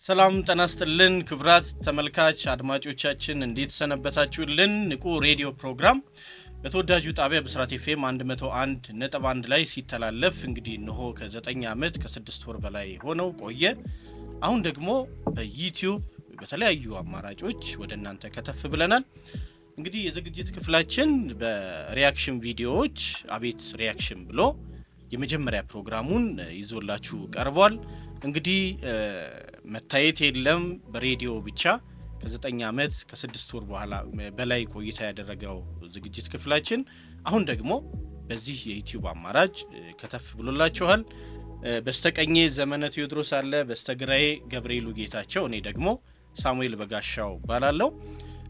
ሰላም ተናስተልን ክብራት ተመልካች አድማጮቻችን እንዴት ሰነበታችሁልን? ንቁ ሬዲዮ ፕሮግራም በተወዳጁ ጣቢያ ብስራት ኤፍኤም 101.1 ላይ ሲተላለፍ እንግዲህ እነሆ ከ9 ዓመት ከ6 ወር በላይ ሆነው ቆየ። አሁን ደግሞ በዩቲዩብ በተለያዩ አማራጮች ወደ እናንተ ከተፍ ብለናል። እንግዲህ የዝግጅት ክፍላችን በሪአክሽን ቪዲዮዎች አቤት ሪአክሽን ብሎ የመጀመሪያ ፕሮግራሙን ይዞላችሁ ቀርቧል። እንግዲህ መታየት የለም በሬዲዮ ብቻ ከ9 ዓመት ከ6 ወር በላይ ቆይታ ያደረገው ዝግጅት ክፍላችን አሁን ደግሞ በዚህ የዩቲዩብ አማራጭ ከተፍ ብሎላችኋል። በስተቀኜ ዘመነ ቴዎድሮስ አለ፣ በስተግራዬ ገብርኤሉ ጌታቸው፣ እኔ ደግሞ ሳሙኤል በጋሻው ባላለው።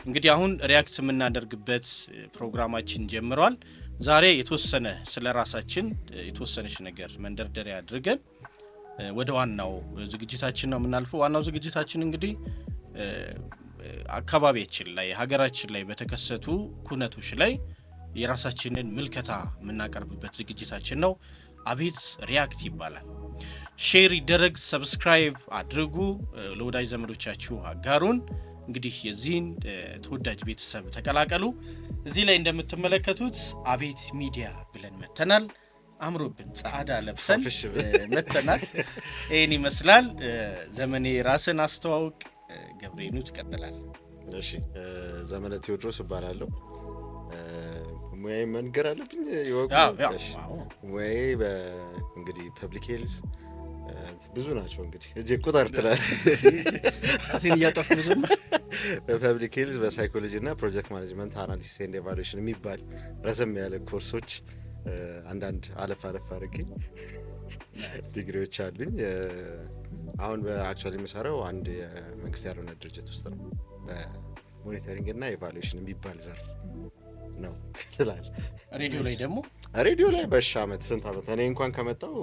እንግዲህ አሁን ሪአክት የምናደርግበት ፕሮግራማችን ጀምሯል። ዛሬ የተወሰነ ስለ ራሳችን የተወሰነች ነገር መንደርደሪያ አድርገን ወደ ዋናው ዝግጅታችን ነው የምናልፈው። ዋናው ዝግጅታችን እንግዲህ አካባቢያችን ላይ ሀገራችን ላይ በተከሰቱ ኩነቶች ላይ የራሳችንን ምልከታ የምናቀርብበት ዝግጅታችን ነው። አቤት ሪአክት ይባላል። ሼር ይደረግ፣ ሰብስክራይብ አድርጉ፣ ለወዳጅ ዘመዶቻችሁ አጋሩን። እንግዲህ የዚህን ተወዳጅ ቤተሰብ ተቀላቀሉ። እዚህ ላይ እንደምትመለከቱት አቤት ሚዲያ ብለን መተናል። አምሮብን ጻዳ ለብሰን መተናል። ይሄን ይመስላል። ዘመኔ ራስን አስተዋውቅ፣ ገብሬኑ ትቀጥላል። እሺ፣ ዘመነ ቴዎድሮስ እባላለሁ። ሙያዬ መንገር አለብኝ ይወቁ። እሺ፣ ሙያዬ እንግዲህ ፐብሊክ ሄልዝ ብዙ ናቸው። እንግዲህ እዚህ ቁጥር ትላል አሲን እያጠፉ ጀመረ። በፐብሊክ ሄልዝ በሳይኮሎጂ እና ፕሮጀክት ማኔጅመንት አናሊሲስ ኤንድ ኤቫሉዌሽን የሚባል ረዘም ያለ ኮርሶች አንዳንድ አለፍ አድርጌ ዲግሪዎች አሉኝ። አሁን በአክቹዋሊ የምሰራው አንድ የመንግስት ያልሆነ ድርጅት ውስጥ ነው። በሞኒተሪንግ እና ኤቫሉዌሽን የሚባል ዘርፍ ነው ትላል። ሬዲዮ ላይ ደግሞ ሬዲዮ ላይ በአመት ስንት ዓመት እኔ እንኳን ከመጣው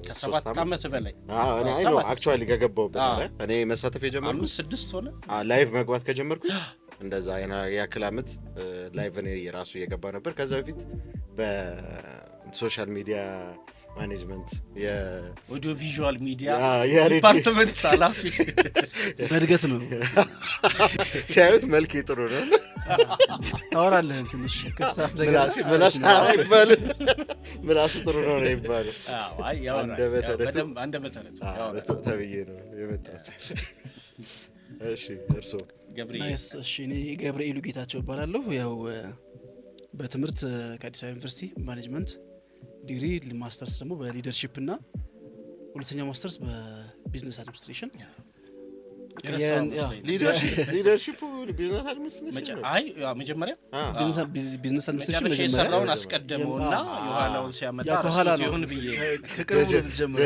ከ7 ዓመት በላይ አይ ነው አክቹዋሊ ከገባሁበት ማለት እኔ መሳተፍ የጀመርኩት 5-6 ሆነ። ላይቭ መግባት ከጀመርኩኝ እንደዛ ያክል ዓመት ላይቭ እኔ የራሱ እየገባ ነበር። ከዛ በፊት በሶሻል ሚዲያ ማኔጅመንት የኦዲዮ ቪዥዋል ሚዲያ ዲፓርትመንት ኃላፊ በእድገት ነው ሲያዩት መልክ ጥሩ ነው ታወራለህ ትንሽ ከፍታፍ ነገር ምላሱ ጥሩ ነው ነው ይባላል። አይ ያው አንደ በተረት ተብዬ ነው የመጣሁት። እሺ እርሶ? ገብርኤል። እሺ እኔ ገብርኤሉ ጌታቸው እባላለሁ። ያው በትምህርት ከአዲስ አበባ ዩኒቨርሲቲ ማኔጅመንት ዲግሪ፣ ማስተርስ ደግሞ በሊደርሺፕ እና ሁለተኛ ማስተርስ በቢዝነስ አድሚኒስትሬሽን። ሊደርሺፕ ቢዝነስ አድሚኒስትሬሽን አይ መጀመሪያ ቢዝነስ አድሚኒስትሬሽን መጀመሪያ የሰራውን አስቀደመውና የኋላውን ሲያመጣ ይሁን ብዬ ከቅርቡ ጀምሮ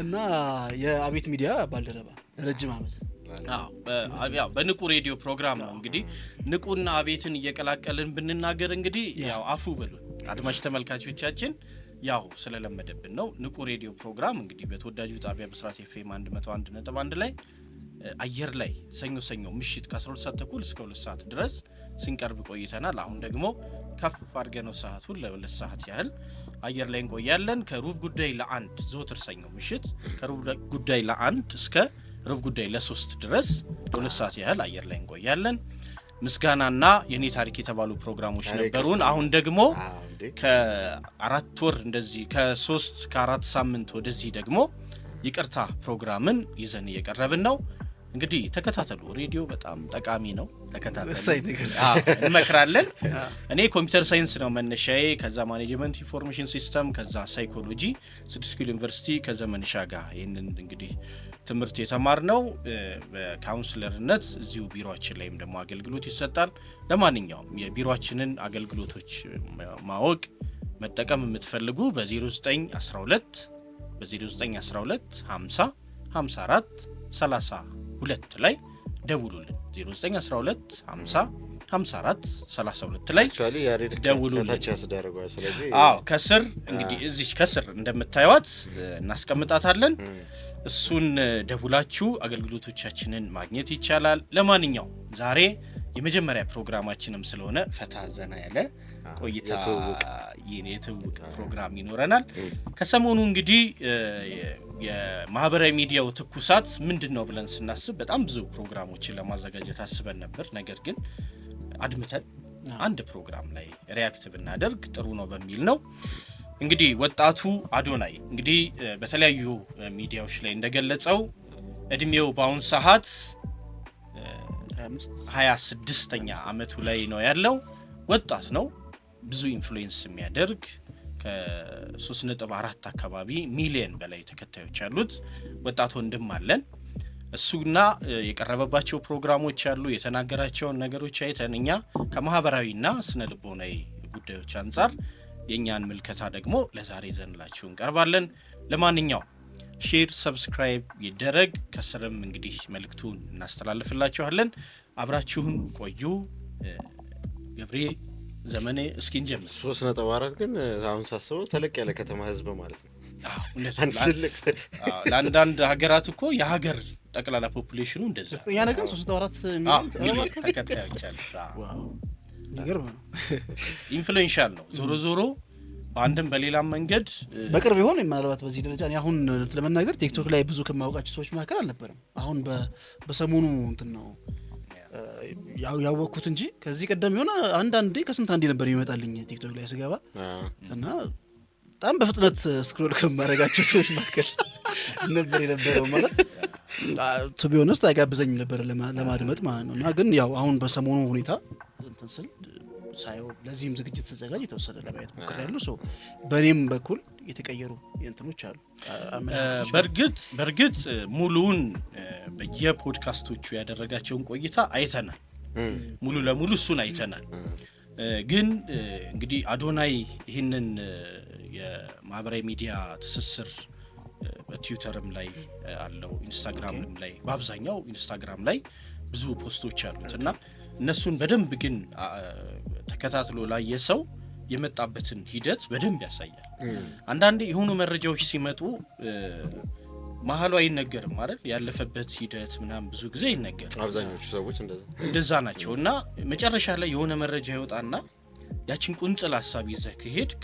እና የአቤት ሚዲያ ባልደረባ ረጅም ዓመት ያው በንቁ ሬዲዮ ፕሮግራም ነው። እንግዲህ ንቁና አቤትን እየቀላቀልን ብንናገር እንግዲህ ያው አፉ በሉን አድማጭ ተመልካቾቻችን፣ ያው ስለለመደብን ነው። ንቁ ሬዲዮ ፕሮግራም እንግዲህ በተወዳጁ ጣቢያ ብስራት ኤፍኤም 101.1 ላይ አየር ላይ ሰኞ ምሽት ከ12 ሰዓት ተኩል እስከ 2 ሰዓት ድረስ ስንቀርብ ቆይተናል። አሁን ደግሞ ከፍ አድርገነው ሰዓቱን ለ2 ሰዓት ያህል አየር ላይ እንቆያለን። ከሩብ ጉዳይ ለ1 ዘወትር ሰኞ ምሽት ከሩብ ጉዳይ ለ1 እስከ ሩብ ጉዳይ ለ3 ድረስ ለ2 ሰዓት ያህል አየር ላይ እንቆያለን። ምስጋናና የኔ ታሪክ የተባሉ ፕሮግራሞች ነበሩን። አሁን ደግሞ ከ4 ወር እንደዚህ ከ4 ሳምንት ወደዚህ ደግሞ ይቅርታ ፕሮግራምን ይዘን እየቀረብን ነው። እንግዲህ ተከታተሉ። ሬዲዮ በጣም ጠቃሚ ነው። ተከታተሉ፣ እንመክራለን። እኔ ኮምፒውተር ሳይንስ ነው መነሻዬ፣ ከዛ ማኔጅመንት ኢንፎርሜሽን ሲስተም፣ ከዛ ሳይኮሎጂ 6 ኪሎ ዩኒቨርሲቲ ከዘመንሻ ጋር ይህንን እንግዲህ ትምህርት የተማርነው በካውንስለርነት እዚሁ ቢሮአችን ላይም ደግሞ አገልግሎት ይሰጣል። ለማንኛውም የቢሮአችንን አገልግሎቶች ማወቅ መጠቀም የምትፈልጉ በ0912 50 54 32 ላይ ደውሉልን። 0912 50 54 32 ላይ ደውሉልን። ከስር እንግዲህ እዚህ ከስር እንደምታዩት እናስቀምጣታለን። እሱን ደውላችሁ አገልግሎቶቻችንን ማግኘት ይቻላል። ለማንኛውም ዛሬ የመጀመሪያ ፕሮግራማችንም ስለሆነ ፈታ ዘና ያለ ቆይታ የትውውቅ ፕሮግራም ይኖረናል። ከሰሞኑ እንግዲህ የማህበራዊ ሚዲያው ትኩሳት ምንድነው ብለን ስናስብ በጣም ብዙ ፕሮግራሞችን ለማዘጋጀት አስበን ነበር። ነገር ግን አድምተን አንድ ፕሮግራም ላይ ሪያክት ብናደርግ ጥሩ ነው በሚል ነው። እንግዲህ ወጣቱ አዶናይ እንግዲህ በተለያዩ ሚዲያዎች ላይ እንደገለጸው እድሜው በአሁን ሰዓት 26ኛ አመቱ ላይ ነው ያለው። ወጣት ነው። ብዙ ኢንፍሉዌንስ የሚያደርግ ከ3.4 አካባቢ ሚሊዮን በላይ ተከታዮች ያሉት ወጣት ወንድም አለን። እሱና የቀረበባቸው ፕሮግራሞች አሉ። የተናገራቸውን ነገሮች አይተን እኛ ከማህበራዊና ስነ ልቦናዊ ጉዳዮች አንጻር የኛን ምልከታ ደግሞ ለዛሬ ዘንላችሁ እንቀርባለን። ለማንኛውም ሼር፣ ሰብስክራይብ ይደረግ። ከስርም እንግዲህ መልእክቱን እናስተላልፍላችኋለን። አብራችሁን ቆዩ። ገብሬ ዘመኔ እስኪ እንጀምር። 3.4 ግን አሁን ሳስበው ተለቅ ያለ ከተማ ህዝብ ማለት ነው። ለአንዳንድ ሀገራት እኮ የሀገር ጠቅላላ ፖፑሌሽኑ እንደዛ ያ ነገር 3.4 ሚሊዮን ተከታዮች አሉት። ይገርም ነው። ኢንፍሉዌንሻል ነው። ዞሮ ዞሮ በአንድም በሌላም መንገድ በቅርብ ይሆን ምናልባት በዚህ ደረጃ እኔ አሁን ለመናገር ቲክቶክ ላይ ብዙ ከማውቃቸው ሰዎች መካከል አልነበረም። አሁን በሰሞኑ እንትን ነው ያወቅኩት እንጂ ከዚህ ቀደም የሆነ አንዳንዴ ከስንት አንዴ ነበር የሚመጣልኝ ቲክቶክ ላይ ስገባ እና በጣም በፍጥነት ስክሮል ከማረጋቸው ሰዎች መካከል ነበር የነበረው። ማለት ቱ ቢ ኦነስት አይጋብዘኝም ነበር ለማድመጥ ማለት ነው። እና ግን ያው አሁን በሰሞኑ ሁኔታ እንትን ስል ሳይው ለዚህም ዝግጅት ተዘጋጅ የተወሰደ ለማየት ሞክሬያለሁ። ሶ በኔም በኩል የተቀየሩ እንትኖች አሉ። በርግጥ ሙሉውን በየፖድካስቶቹ ያደረጋቸውን ቆይታ አይተናል። ሙሉ ለሙሉ እሱን አይተናል። ግን እንግዲህ አዶናይ ይህንን የማህበራዊ ሚዲያ ትስስር በትዊተርም ላይ አለው፣ ኢንስታግራምም ላይ በአብዛኛው ኢንስታግራም ላይ ብዙ ፖስቶች አሉት እና እነሱን በደንብ ግን ተከታትሎ ላየ ሰው የመጣበትን ሂደት በደንብ ያሳያል። አንዳንዴ የሆኑ መረጃዎች ሲመጡ መሀሉ አይነገርም አይደል? ያለፈበት ሂደት ምናምን ብዙ ጊዜ አይነገርም። አብዛኞቹ ሰዎች እንደዛ ናቸው እና መጨረሻ ላይ የሆነ መረጃ ይወጣና ያችን ቁንጽል ሀሳብ ይዘህ ከሄድክ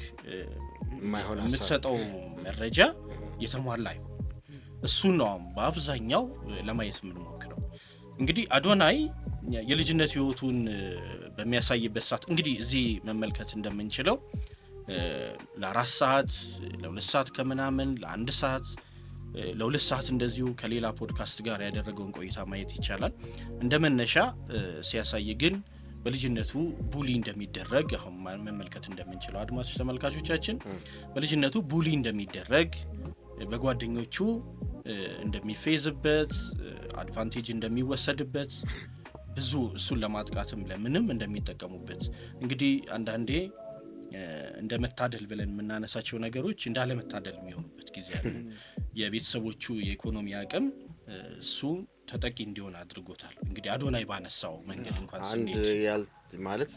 የምትሰጠው መረጃ የተሟላ አይሆን። እሱን ነው በአብዛኛው ለማየት የምንሞክረው። እንግዲህ አዶናይ የልጅነት ህይወቱን በሚያሳይበት ሰዓት እንግዲህ እዚህ መመልከት እንደምንችለው ለ4 ሰዓት ለ2 ሰዓት ከምናምን ለ1 ሰዓት ለ2 ሰዓት እንደዚሁ ከሌላ ፖድካስት ጋር ያደረገውን ቆይታ ማየት ይቻላል። እንደመነሻ ሲያሳይ ግን በልጅነቱ ቡሊ እንደሚደረግ አሁን መመልከት እንደምንችለው አድማጭ ተመልካቾቻችን በልጅነቱ ቡሊ እንደሚደረግ በጓደኞቹ እንደሚፈይዝበት አድቫንቴጅ እንደሚወሰድበት ብዙ እሱን ለማጥቃትም ለምንም እንደሚጠቀሙበት እንግዲህ አንዳንዴ እንደመታደል ብለን የምናነሳቸው ነገሮች እንዳለመታደል የሚሆኑበት ጊዜ አለ። የቤተሰቦቹ የኢኮኖሚ አቅም እሱ ተጠቂ እንዲሆን አድርጎታል። እንግዲህ አዶናይ ባነሳው መንገድ እንኳን አንድ ማለት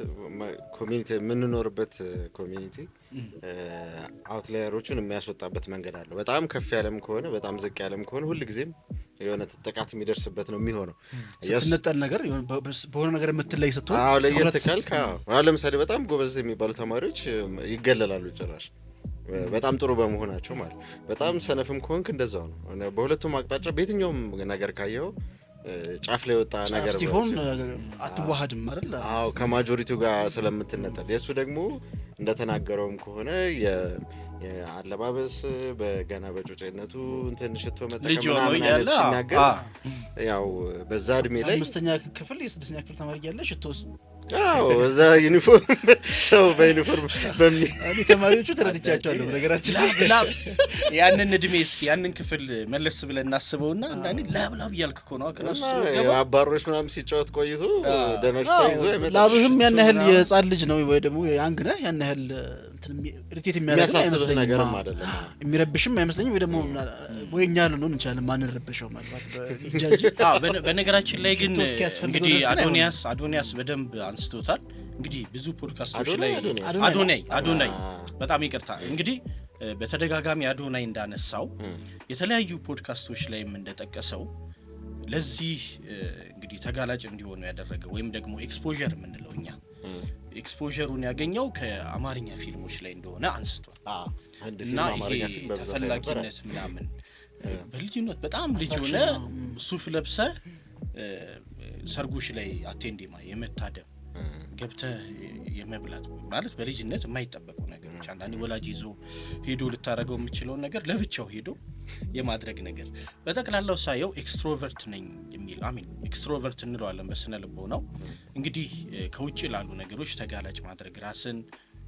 ኮሚኒቲ የምንኖርበት ኮሚኒቲ አውትላየሮቹን የሚያስወጣበት መንገድ አለው። በጣም ከፍ ያለም ከሆነ በጣም ዝቅ ያለም ከሆነ ሁሉ ጊዜም የሆነ ተጠቃት የሚደርስበት ነው የሚሆነው። ስትነጠል ነገር በሆነ ነገር የምትለይ ስትሆን አዎ ለየት ካልካ አሁን ለምሳሌ በጣም ጎበዝ የሚባሉ ተማሪዎች ይገለላሉ ጭራሽ በጣም ጥሩ በመሆናቸው ማለት። በጣም ሰነፍም ከሆንክ እንደዛው ነው። በሁለቱም አቅጣጫ በየትኛውም ነገር ካየው ጫፍ ላይ ወጣ ነገር ሲሆን አትዋሃድም አይደል? አዎ ከማጆሪቲው ጋር ስለምትነጠል። የሱ ደግሞ እንደተናገረውም ከሆነ የአለባበስ በገና በጮጨነቱ እንትን ሽቶ መጠቀም ማለት ሲናገር ያው በዛ እድሜ ላይ 5ኛ ክፍል የ6ኛ ክፍል ተማሪ ያለ ሽቶስ አዎ እዛ ዩኒፎርም ሰው በዩኒፎርም እኔ ተማሪዎቹ ተረድቻቸዋለሁ። በነገራችን ላይ ያንን እድሜ እስኪ ያንን ክፍል መለስ ብለን እናስበውና አንዳንዴ ላብላብ እያልክ እኮ ነው ከነሱ ገባ አባሮች ምናምን ሲጫወት ቆይቶ ደነሽ ታይዞ አይመጣም። ላብህም ያን ያህል የጻል ልጅ ነው ወይ ደግሞ ያንግ ነህ ያን ያህል ሪቴት የሚያደርግ አይመስለኝም ነገርም አይደለም። የሚረብሽም አይመስለኝም ወይ ደግሞ ወይኛ ልንሆን እንችላለን ማንረበሸው ማለት ጃጂ። በነገራችን ላይ ግን እንግዲህ አዶኒያስ በደንብ አንስቶታል። እንግዲህ ብዙ ፖድካስቶች ላይ አዶናይ በጣም ይቅርታ እንግዲህ በተደጋጋሚ አዶናይ እንዳነሳው የተለያዩ ፖድካስቶች ላይም እንደጠቀሰው ለዚህ እንግዲህ ተጋላጭ እንዲሆኑ ያደረገው ወይም ደግሞ ኤክስፖዠር የምንለው እኛ ኤክስፖዠሩን ያገኘው ከአማርኛ ፊልሞች ላይ እንደሆነ አንስቷል። እና ይሄ ተፈላጊነት ምናምን በልጅነት በጣም ልጅ ሆነ ሱፍ ለብሰ ሰርጎች ላይ አቴንዲማ የመታደም ገብተህ የመብላት ማለት በልጅነት የማይጠበቁ ነገሮች አንዳንዴ ወላጅ ይዞ ሄዶ ልታረገው የምችለው ነገር ለብቻው ሄዶ የማድረግ ነገር በጠቅላላው ሳየው ኤክስትሮቨርት ነኝ የሚል ኤክስትሮቨርት እንለዋለን በስነ ልቦናው እንግዲህ ከውጭ ላሉ ነገሮች ተጋላጭ ማድረግ ራስን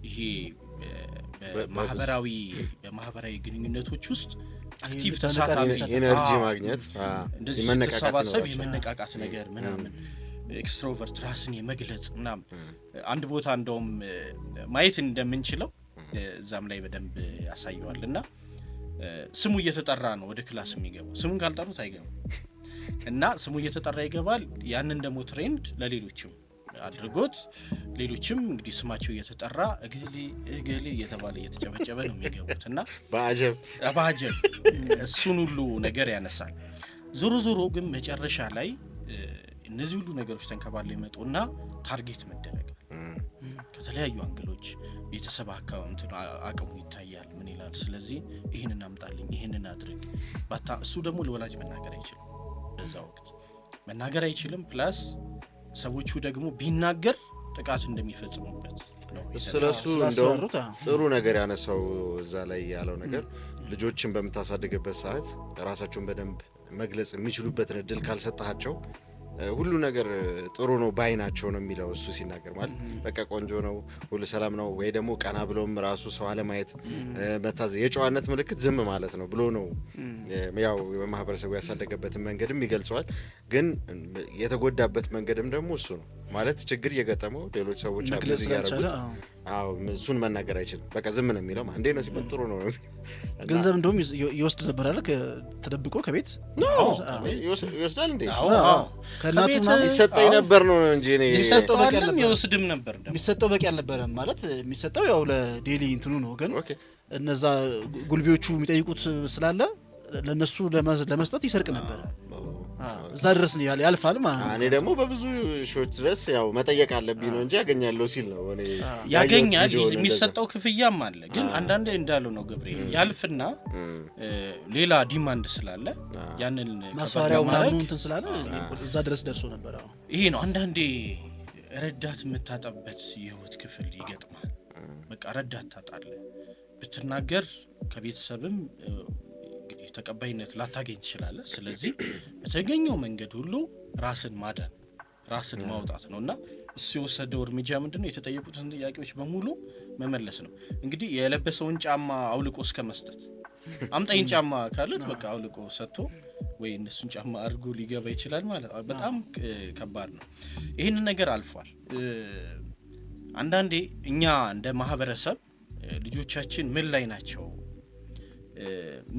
ይሄ በማህበራዊ ግንኙነቶች ውስጥ አክቲቭ ተሳታፊ ኤነርጂ ማግኘት እንደዚህ የመነቃቃት ነገር ምናምን ኤክስትሮቨርት ራስን የመግለጽ ምናምን አንድ ቦታ እንደውም ማየት እንደምንችለው እዛም ላይ በደንብ ያሳየዋልና ስሙ እየተጠራ ነው ወደ ክላስ የሚገባው ስሙን ካልጠሩት አይገባም እና ስሙ እየተጠራ ይገባል ያንን ደግሞ ትሬንድ ለሌሎችም አድርጎት ሌሎችም እንግዲህ ስማቸው እየተጠራ እገሌ እየተባለ እየተጨበጨበ ነው የሚገቡት እና በአጀብ እሱን ሁሉ ነገር ያነሳል። ዞሮ ግን መጨረሻ ላይ እነዚህ ሁሉ ነገሮች ተንከባለው ይመጡና ታርጌት መደረግ ከተለያዩ አንግሎች ቤተሰብ አካውንት አቅሙ ይታያል ምን ይላል ስለዚህ ይሄንን አምጣልኝ ይሄንን አድርግ እሱ ደግሞ ለወላጅ መናገር አይችልም በዛ ወቅት መናገር አይችልም ፕላስ ሰዎቹ ደግሞ ቢናገር ጥቃት እንደሚፈጽሙበት ነው። ስለሱ እንደውም ጥሩ ነገር ያነሳው እዛ ላይ ያለው ነገር ልጆችን በመታሳደግበት ሰዓት ራሳቸውን በደንብ መግለጽ የሚችሉበትን እድል ካልሰጣቸው ሁሉ ነገር ጥሩ ነው ባይናቸው ነው የሚለው እሱ ሲናገር ማለት በቃ ቆንጆ ነው ሁሉ ሰላም ነው ወይ ደግሞ ቀና ብሎም ራሱ ሰው አለማየት መታዘ የጨዋነት ምልክት ዝም ማለት ነው ብሎ ነው ያው የማህበረሰቡ ያሳደገበትን መንገድም ይገልጸዋል። ግን የተጎዳበት መንገድም ደግሞ እሱ ነው ማለት ችግር እየገጠመው ሌሎች ሰዎች አብዝ ያረጉት እሱን መናገር አይችልም በቃ ዝም ነው የሚለው እንዴ ነው ሲባል ጥሩ ነው ገንዘብ እንደውም ይወስድ ነበር አይደል ተደብቆ ከቤት ይወስዳል እንዴ ከናቱ ይሰጠኝ ነበር ነው እንጂ እኔ ይሰጠው በቂ አልነበረ ይወስድም ነበር የሚሰጠው በቂ አልነበረ ማለት የሚሰጠው ያው ለዴሊ እንትኑ ነው ግን እነዛ ጉልቤዎቹ የሚጠይቁት ስላለ ለነሱ ለመስጠት ይሰርቅ ነበር እዛ ድረስ ነው ያልፋል ማለት ነው። እኔ ደግሞ በብዙ ሾት ድረስ ያው መጠየቅ አለብኝ ነው እንጂ ያገኛለሁ ሲል ነው እኔ ያገኛል የሚሰጠው ክፍያም አለ ግን አንዳንዴ እንዳለው ነው ገብርኤል ያልፍና ሌላ ዲማንድ ስላለ ያንን ማስፈራሪያው ምናምን እንትን ስላለ እዛ ድረስ ደርሶ ነበር። ይሄ ነው አንዳንዴ ረዳት የምታጣበት የህይወት ክፍል ይገጥማል። በቃ ረዳት ታጣለህ ብትናገር ከቤተሰብም ተቀባይነት ላታገኝ ትችላለህ። ስለዚህ በተገኘው መንገድ ሁሉ ራስን ማዳን ራስን ማውጣት ነውና እሱ የወሰደው እርምጃ ምንድነው የተጠየቁትን ጥያቄዎች በሙሉ መመለስ ነው። እንግዲህ የለበሰውን ጫማ አውልቆ እስከ መስጠት አምጣኝ ጫማ ካሉት በቃ አውልቆ ሰጥቶ ወይ እነሱን ጫማ አድርጎ ሊገባ ይችላል ማለት በጣም ከባድ ነው። ይሄንን ነገር አልፏል። አንዳንዴ እኛ እንደ ማህበረሰብ ልጆቻችን ምን ላይ ናቸው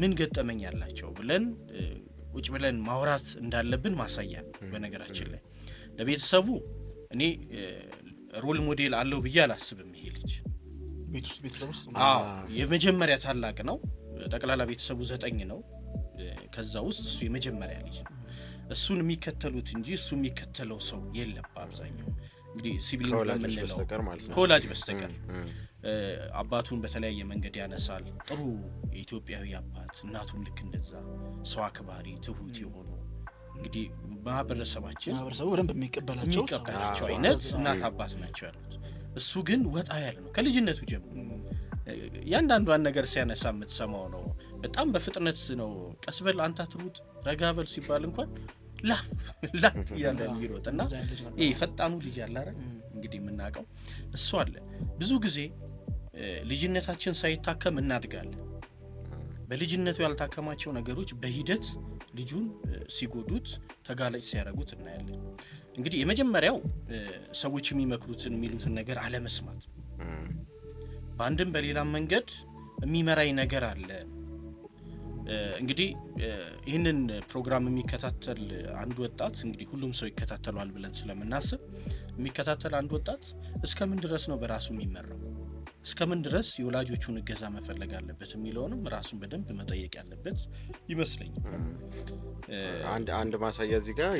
ምን ገጠመኝ ያላቸው ብለን ቁጭ ብለን ማውራት እንዳለብን ማሳያ በነገራችን ላይ ለቤተሰቡ እኔ ሮል ሞዴል አለው ብዬ አላስብም። ይሄ ልጅ ቤተሰብ ውስጥ የመጀመሪያ ታላቅ ነው። ጠቅላላ ቤተሰቡ 9 ነው። ከዛ ውስጥ እሱ የመጀመሪያ ልጅ ነው። እሱን የሚከተሉት እንጂ እሱ የሚከተለው ሰው የለም አብዛኛው እንግዲህ ሲብሊንግ ለምንለው ኮላጅ በስተቀር አባቱን በተለያየ መንገድ ያነሳል። ጥሩ የኢትዮጵያዊ አባት እናቱም ልክ እንደዛ ሰው አክባሪ ትሁት የሆኑ እንግዲህ ማህበረሰቡ በደንብ የሚቀበላቸው አይነት እናት አባት ናቸው ያሉት። እሱ ግን ወጣ ያለ ነው ከልጅነቱ ጀምሮ ያንዳንዷን ነገር ሲያነሳ የምትሰማው ነው። በጣም በፍጥነት ነው ቀስበል አንተ አትሩጥ ረጋበል ሲባል እንኳን ላፍ ያለ ይሮጥና ይሄ ፈጣኑ ልጅ አለ አይደል እንግዲህ የምናውቀው እሱ አለ። ብዙ ጊዜ ልጅነታችን ሳይታከም እናድጋለን። በልጅነቱ ያልታከማቸው ነገሮች በሂደት ልጁን ሲጎዱት ተጋላጭ ሲያደርጉት እናያለን። እንግዲህ የመጀመሪያው ሰዎች የሚመክሩትን የሚሉትን ነገር አለመስማት በአንድም በሌላም መንገድ የሚመራይ ነገር አለ። እንግዲህ ይህንን ፕሮግራም የሚከታተል አንድ ወጣት እንግዲህ ሁሉም ሰው ይከታተላል ብለን ስለምናስብ የሚከታተል አንድ ወጣት እስከምን ድረስ ነው በራሱ የሚመራው እስከምን ድረስ የወላጆቹን እገዛ መፈለግ አለበት የሚለውንም ራሱን በደንብ መጠየቅ ያለበት ይመስለኛል። አንድ ማሳያ እዚህ ጋር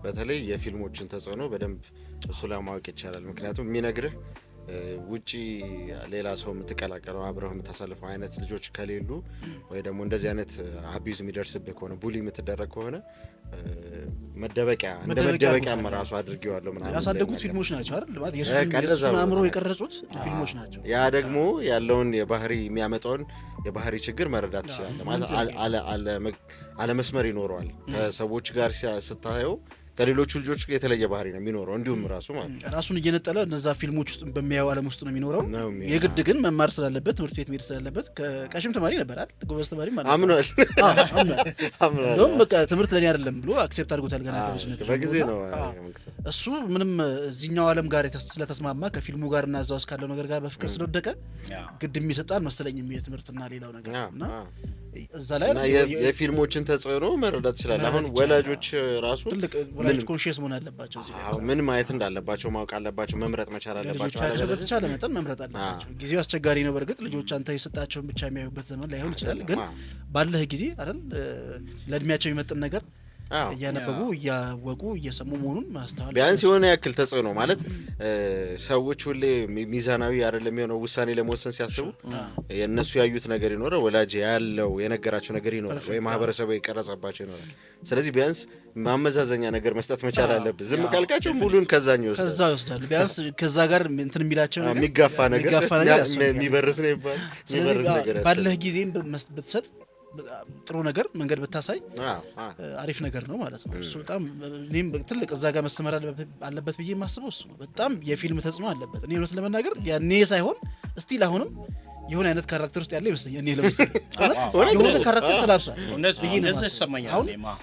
በተለይ የፊልሞችን ተጽዕኖ በደንብ እሱ ላይ ማወቅ ይቻላል። ምክንያቱም የሚነግርህ ውጪ ሌላ ሰው የምትቀላቀለው አብረው የምታሳልፈው አይነት ልጆች ከሌሉ ወይ ደግሞ እንደዚህ አይነት አቢዩዝ የሚደርስብህ ከሆነ ቡሊ የምትደረግ ከሆነ መደበቂያ ራሱ አድርጌዋለሁ ምናምን ያሳደጉት ፊልሞች ናቸው አይደል ማለት የሱ አእምሮ የቀረጹት ፊልሞች ናቸው። ያ ደግሞ ያለውን የባህሪ የሚያመጣውን የባህሪ ችግር መረዳት ትችላለህ ማለት አለ መስመር ይኖረዋል። ከሰዎች ጋር ስታየው ከሌሎቹ ልጆች የተለየ ባህሪ ነው የሚኖረው እንዲሁም ራሱ ማለት ራሱን እየነጠለ እነዛ ፊልሞች ውስጥ በሚያየው ዓለም ውስጥ ነው የሚኖረው። የግድ ግን መማር ስላለበት ትምህርት ቤት መሄድ ስላለበት ከቀሽም ተማሪ ነበር አይደል ጎበዝ ተማሪ ማለት አምኗል። እንደውም በቃ ትምህርት ለኔ አይደለም ብሎ አክሴፕት አድርጎታል ገና ከልጅነቱ በጊዜ ነው እሱ ምንም እዚህኛው ዓለም ጋር ስለተስማማ ከፊልሙ ጋር እና እዛው ካለው ነገር ጋር በፍቅር ስለወደቀ ግድ የሚሰጣል መሰለኝ የትምህርትና ሌላው ነገር እና እዛ ላይ የፊልሞችን ተጽዕኖ መረዳት ይችላል። አሁን ወላጆች ራሱ ትልቅ ወላጆች ኮንሺየስ መሆን አለባቸው። እዚህ ጋር ምን ማየት እንዳለባቸው ማወቅ አለባቸው፣ መምረጥ መቻል አለባቸው። በተቻለ መጠን መምረጥ አለባቸው። ጊዜው አስቸጋሪ ነው። በእርግጥ ልጆች አንተ የሰጣቸውን ብቻ የሚያዩበት ዘመን ላይሆን ይችላል። ግን ባለህ ጊዜ አይደል ለእድሜያቸው የሚመጥን ነገር እያነበቡ እያወቁ እየሰሙ መሆኑን ማስተዋል ቢያንስ የሆነ ያክል ተጽዕኖ ማለት ሰዎች ሁሌ ሚዛናዊ አይደለም የሆነው ውሳኔ ለመወሰን ሲያስቡ የነሱ ያዩት ነገር ይኖራል፣ ወላጅ ያለው የነገራቸው ነገር ይኖራል፣ ወይ ማህበረሰቡ የቀረጸባቸው ይኖራል። ስለዚህ ቢያንስ ማመዛዘኛ ነገር መስጠት መቻል አለብህ። ዝም ካልካቸው ሁሉን ከዛኛው ይወስዳሉ። ቢያንስ ከዛ ጋር እንትን የሚላቸው ነገር የሚጋፋ ነገር የሚበርስ ነው ይባል። ስለዚህ ባለህ ጊዜም ብትሰጥ ጥሩ ነገር መንገድ ብታሳይ አሪፍ ነገር ነው ማለት ነው። እሱ በጣም እኔም ትልቅ እዛ ጋር መሰመር አለበት ብዬ የማስበው እሱ በጣም የፊልም ተጽዕኖ አለበት። እኔ እውነት ለመናገር ያኔ ሳይሆን እስቲል አሁንም የሆነ አይነት ካራክተር ውስጥ ያለ ይመስለኛል። እኔ ለምሳሌ የሆነ ካራክተር ተላብሷል ብዬ ነው የማስበው።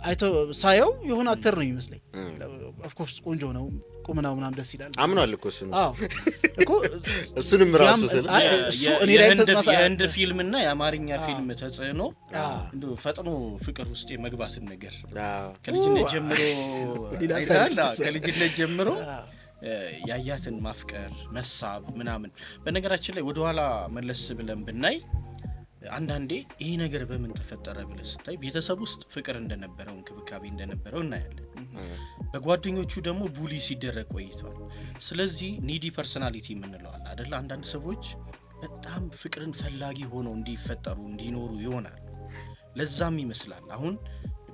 አይቶ ሳየው የሆነ አክተር ነው የሚመስለኝ። ኦፍ ኮርስ ቆንጆ ነው፣ ቁመናው ምናምን ደስ ይላል። አምኗል እኮ እሱ ነው እኮ እሱንም ራሱ ስለ እሱ እኔ ላይ ተጽዕኖ የህንድ ፊልምና የአማርኛ ፊልም ተጽዕኖ እንደ ፈጥኖ ፍቅር ውስጥ የመግባትን ነገር ከልጅነት ጀምሮ ያያትን ማፍቀር መሳብ ምናምን። በነገራችን ላይ ወደኋላ መለስ ብለን ብናይ አንዳንዴ ይሄ ነገር በምን ተፈጠረ ብለህ ስታይ ቤተሰብ ውስጥ ፍቅር እንደነበረው እንክብካቤ እንደነበረው እናያለን። በጓደኞቹ ደግሞ ቡሊ ሲደረግ ቆይቷል። ስለዚህ ኒዲ ፐርሰናሊቲ የምንለው አይደል? አንዳንድ ሰዎች በጣም ፍቅርን ፈላጊ ሆነው እንዲፈጠሩ እንዲኖሩ ይሆናል። ለዛም ይመስላል አሁን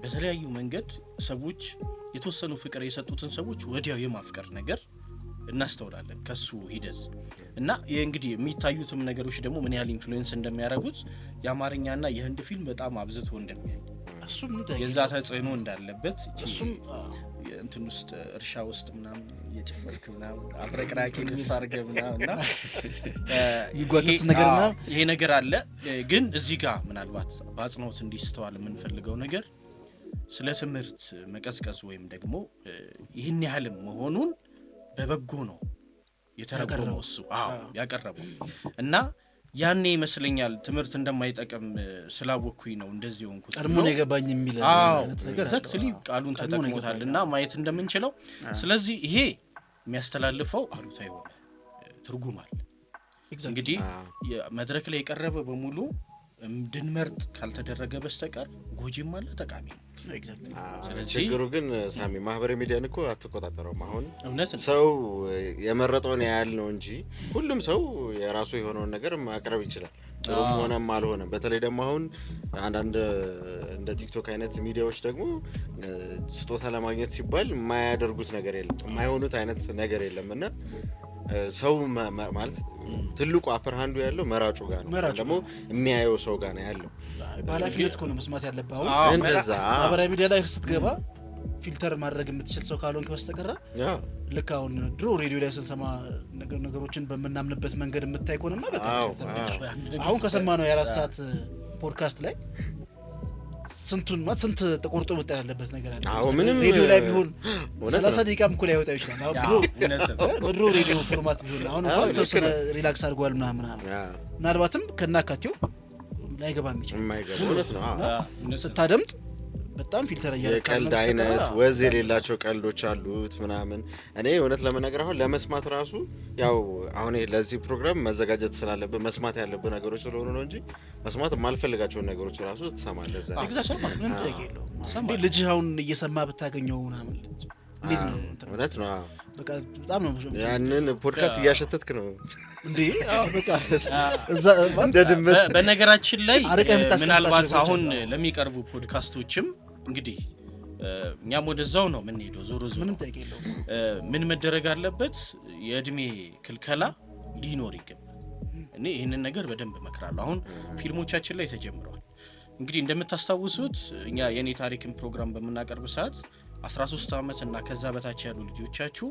በተለያዩ መንገድ ሰዎች የተወሰኑ ፍቅር የሰጡትን ሰዎች ወዲያው የማፍቀር ነገር እናስተውላለን ከሱ ሂደት እና እንግዲህ የሚታዩትም ነገሮች ደግሞ ምን ያህል ኢንፍሉዌንስ እንደሚያደርጉት የአማርኛና የህንድ ፊልም በጣም አብዝቶ እንደሚያይ እሱም የዛ ተጽዕኖ እንዳለበት እሱም እንትን ውስጥ እርሻ ውስጥ ምናምን የጨፈርክ ምናምን አብረቅራቂ ልብስ አድርገህ ምናምንና ይጓተት ነገርና ይሄ ነገር አለ። ግን እዚህ ጋር ምናልባት በአጽንኦት እንዲስተዋል የምንፈልገው ነገር ስለ ትምህርት መቀዝቀዝ ወይም ደግሞ ይህን ያህልም መሆኑን በበጎ ነው የተረጎመው እሱ ያቀረበው እና ያኔ ይመስለኛል ትምህርት እንደማይጠቅም ስላወኩኝ ነው እንደዚህ ሆንኩት ቀድሞ ነው የገባኝ የሚል አይነት ነገር ኤግዛክትሊ ቃሉን ተጠቅሞታልና ማየት እንደምንችለው። ስለዚህ ይሄ የሚያስተላልፈው አሉታዊ የሆነ ትርጉም አለ። እንግዲህ መድረክ ላይ የቀረበ በሙሉ እንድንመርጥ ካልተደረገ በስተቀር ጎጂም አለ ጠቃሚ ነው። ስለዚህ ችግሩ ግን ሳሚ ማህበራዊ ሚዲያን እኮ አትቆጣጠረውም። አሁን እውነት ሰው የመረጠውን ያህል ነው እንጂ ሁሉም ሰው የራሱ የሆነውን ነገር ማቅረብ ይችላል፣ ጥሩም ሆነም አልሆነም። በተለይ ደግሞ አሁን አንዳንድ እንደ ቲክቶክ አይነት ሚዲያዎች ደግሞ ስጦታ ለማግኘት ሲባል የማያደርጉት ነገር የለም፣ የማይሆኑት አይነት ነገር የለም እና ሰው ማለት ትልቁ አፐር ሃንዱ ያለው መራጩ ጋር ነው፣ ደግሞ የሚያየው ሰው ጋር ነው ያለው። ባላፊነት እኮ ነው መስማት ያለበት። አሁን እንደዛ ማህበራዊ ሚዲያ ላይ ስትገባ ፊልተር ማድረግ የምትችል ሰው ካልሆንክ በስተቀር ልክ አሁን ድሮ ሬዲዮ ላይ ስንሰማ ነገሮችን በምናምንበት መንገድ የምታይ ከሆነማ በቃ አሁን ከሰማነው የ4 ሰዓት ፖድካስት ላይ ስንት ተቆርጦ መጣ ያለበት ነገር አለ። ሬዲዮ ላይ ቢሆን 30 ደቂቃም እኮ ሊያወጣው ይችላል። አሁን ድሮ ሬዲዮ ፎርማት ቢሆን አሁን እንኳን ተወሰነ ሪላክስ አድርጓል ምናምን ምናልባትም ከናካቴው ላይገባ የሚችል የማይገባ እውነት ነው። ስታደምጥ በጣም ፊልተር የቀልድ አይነት ወዝ የሌላቸው ቀልዶች አሉት ምናምን። እኔ እውነት ለመናገር አሁን ለመስማት ራሱ ያው አሁን ለዚህ ፕሮግራም መዘጋጀት ስላለብን መስማት ያለብን ነገሮች ስለሆኑ ነው እንጂ መስማት የማልፈልጋቸውን ነገሮች ራሱ ትሰማለህ። እዛ ኤግዛክትሊ ምንም ጥያቄ የለውም። ልጅ አሁን እየሰማ ብታገኘው ምናምን እንዴት ነው? እውነት ነው። በቃ በጣም ነው ያንን ፖድካስት እያሸተትክ ነው እንዴ? አዎ በቃ እዛ እንደ ድመት። በነገራችን ላይ ምናልባት አሁን ለሚቀርቡ ፖድካስቶችም እንግዲህ እኛም ወደዛው ነው የምንሄደው። ዞሮ ዞሮ ምንም ጠይቅ የለውም። ምን መደረግ አለበት? የእድሜ ክልከላ ሊኖር ይገባል። እኔ ይህንን ነገር በደንብ እመክራለሁ። አሁን ፊልሞቻችን ላይ ተጀምረዋል። እንግዲህ እንደምታስታውሱት እኛ የኔ ታሪክን ፕሮግራም በምናቀርብ ሰዓት 13 ዓመት እና ከዛ በታች ያሉ ልጆቻችሁ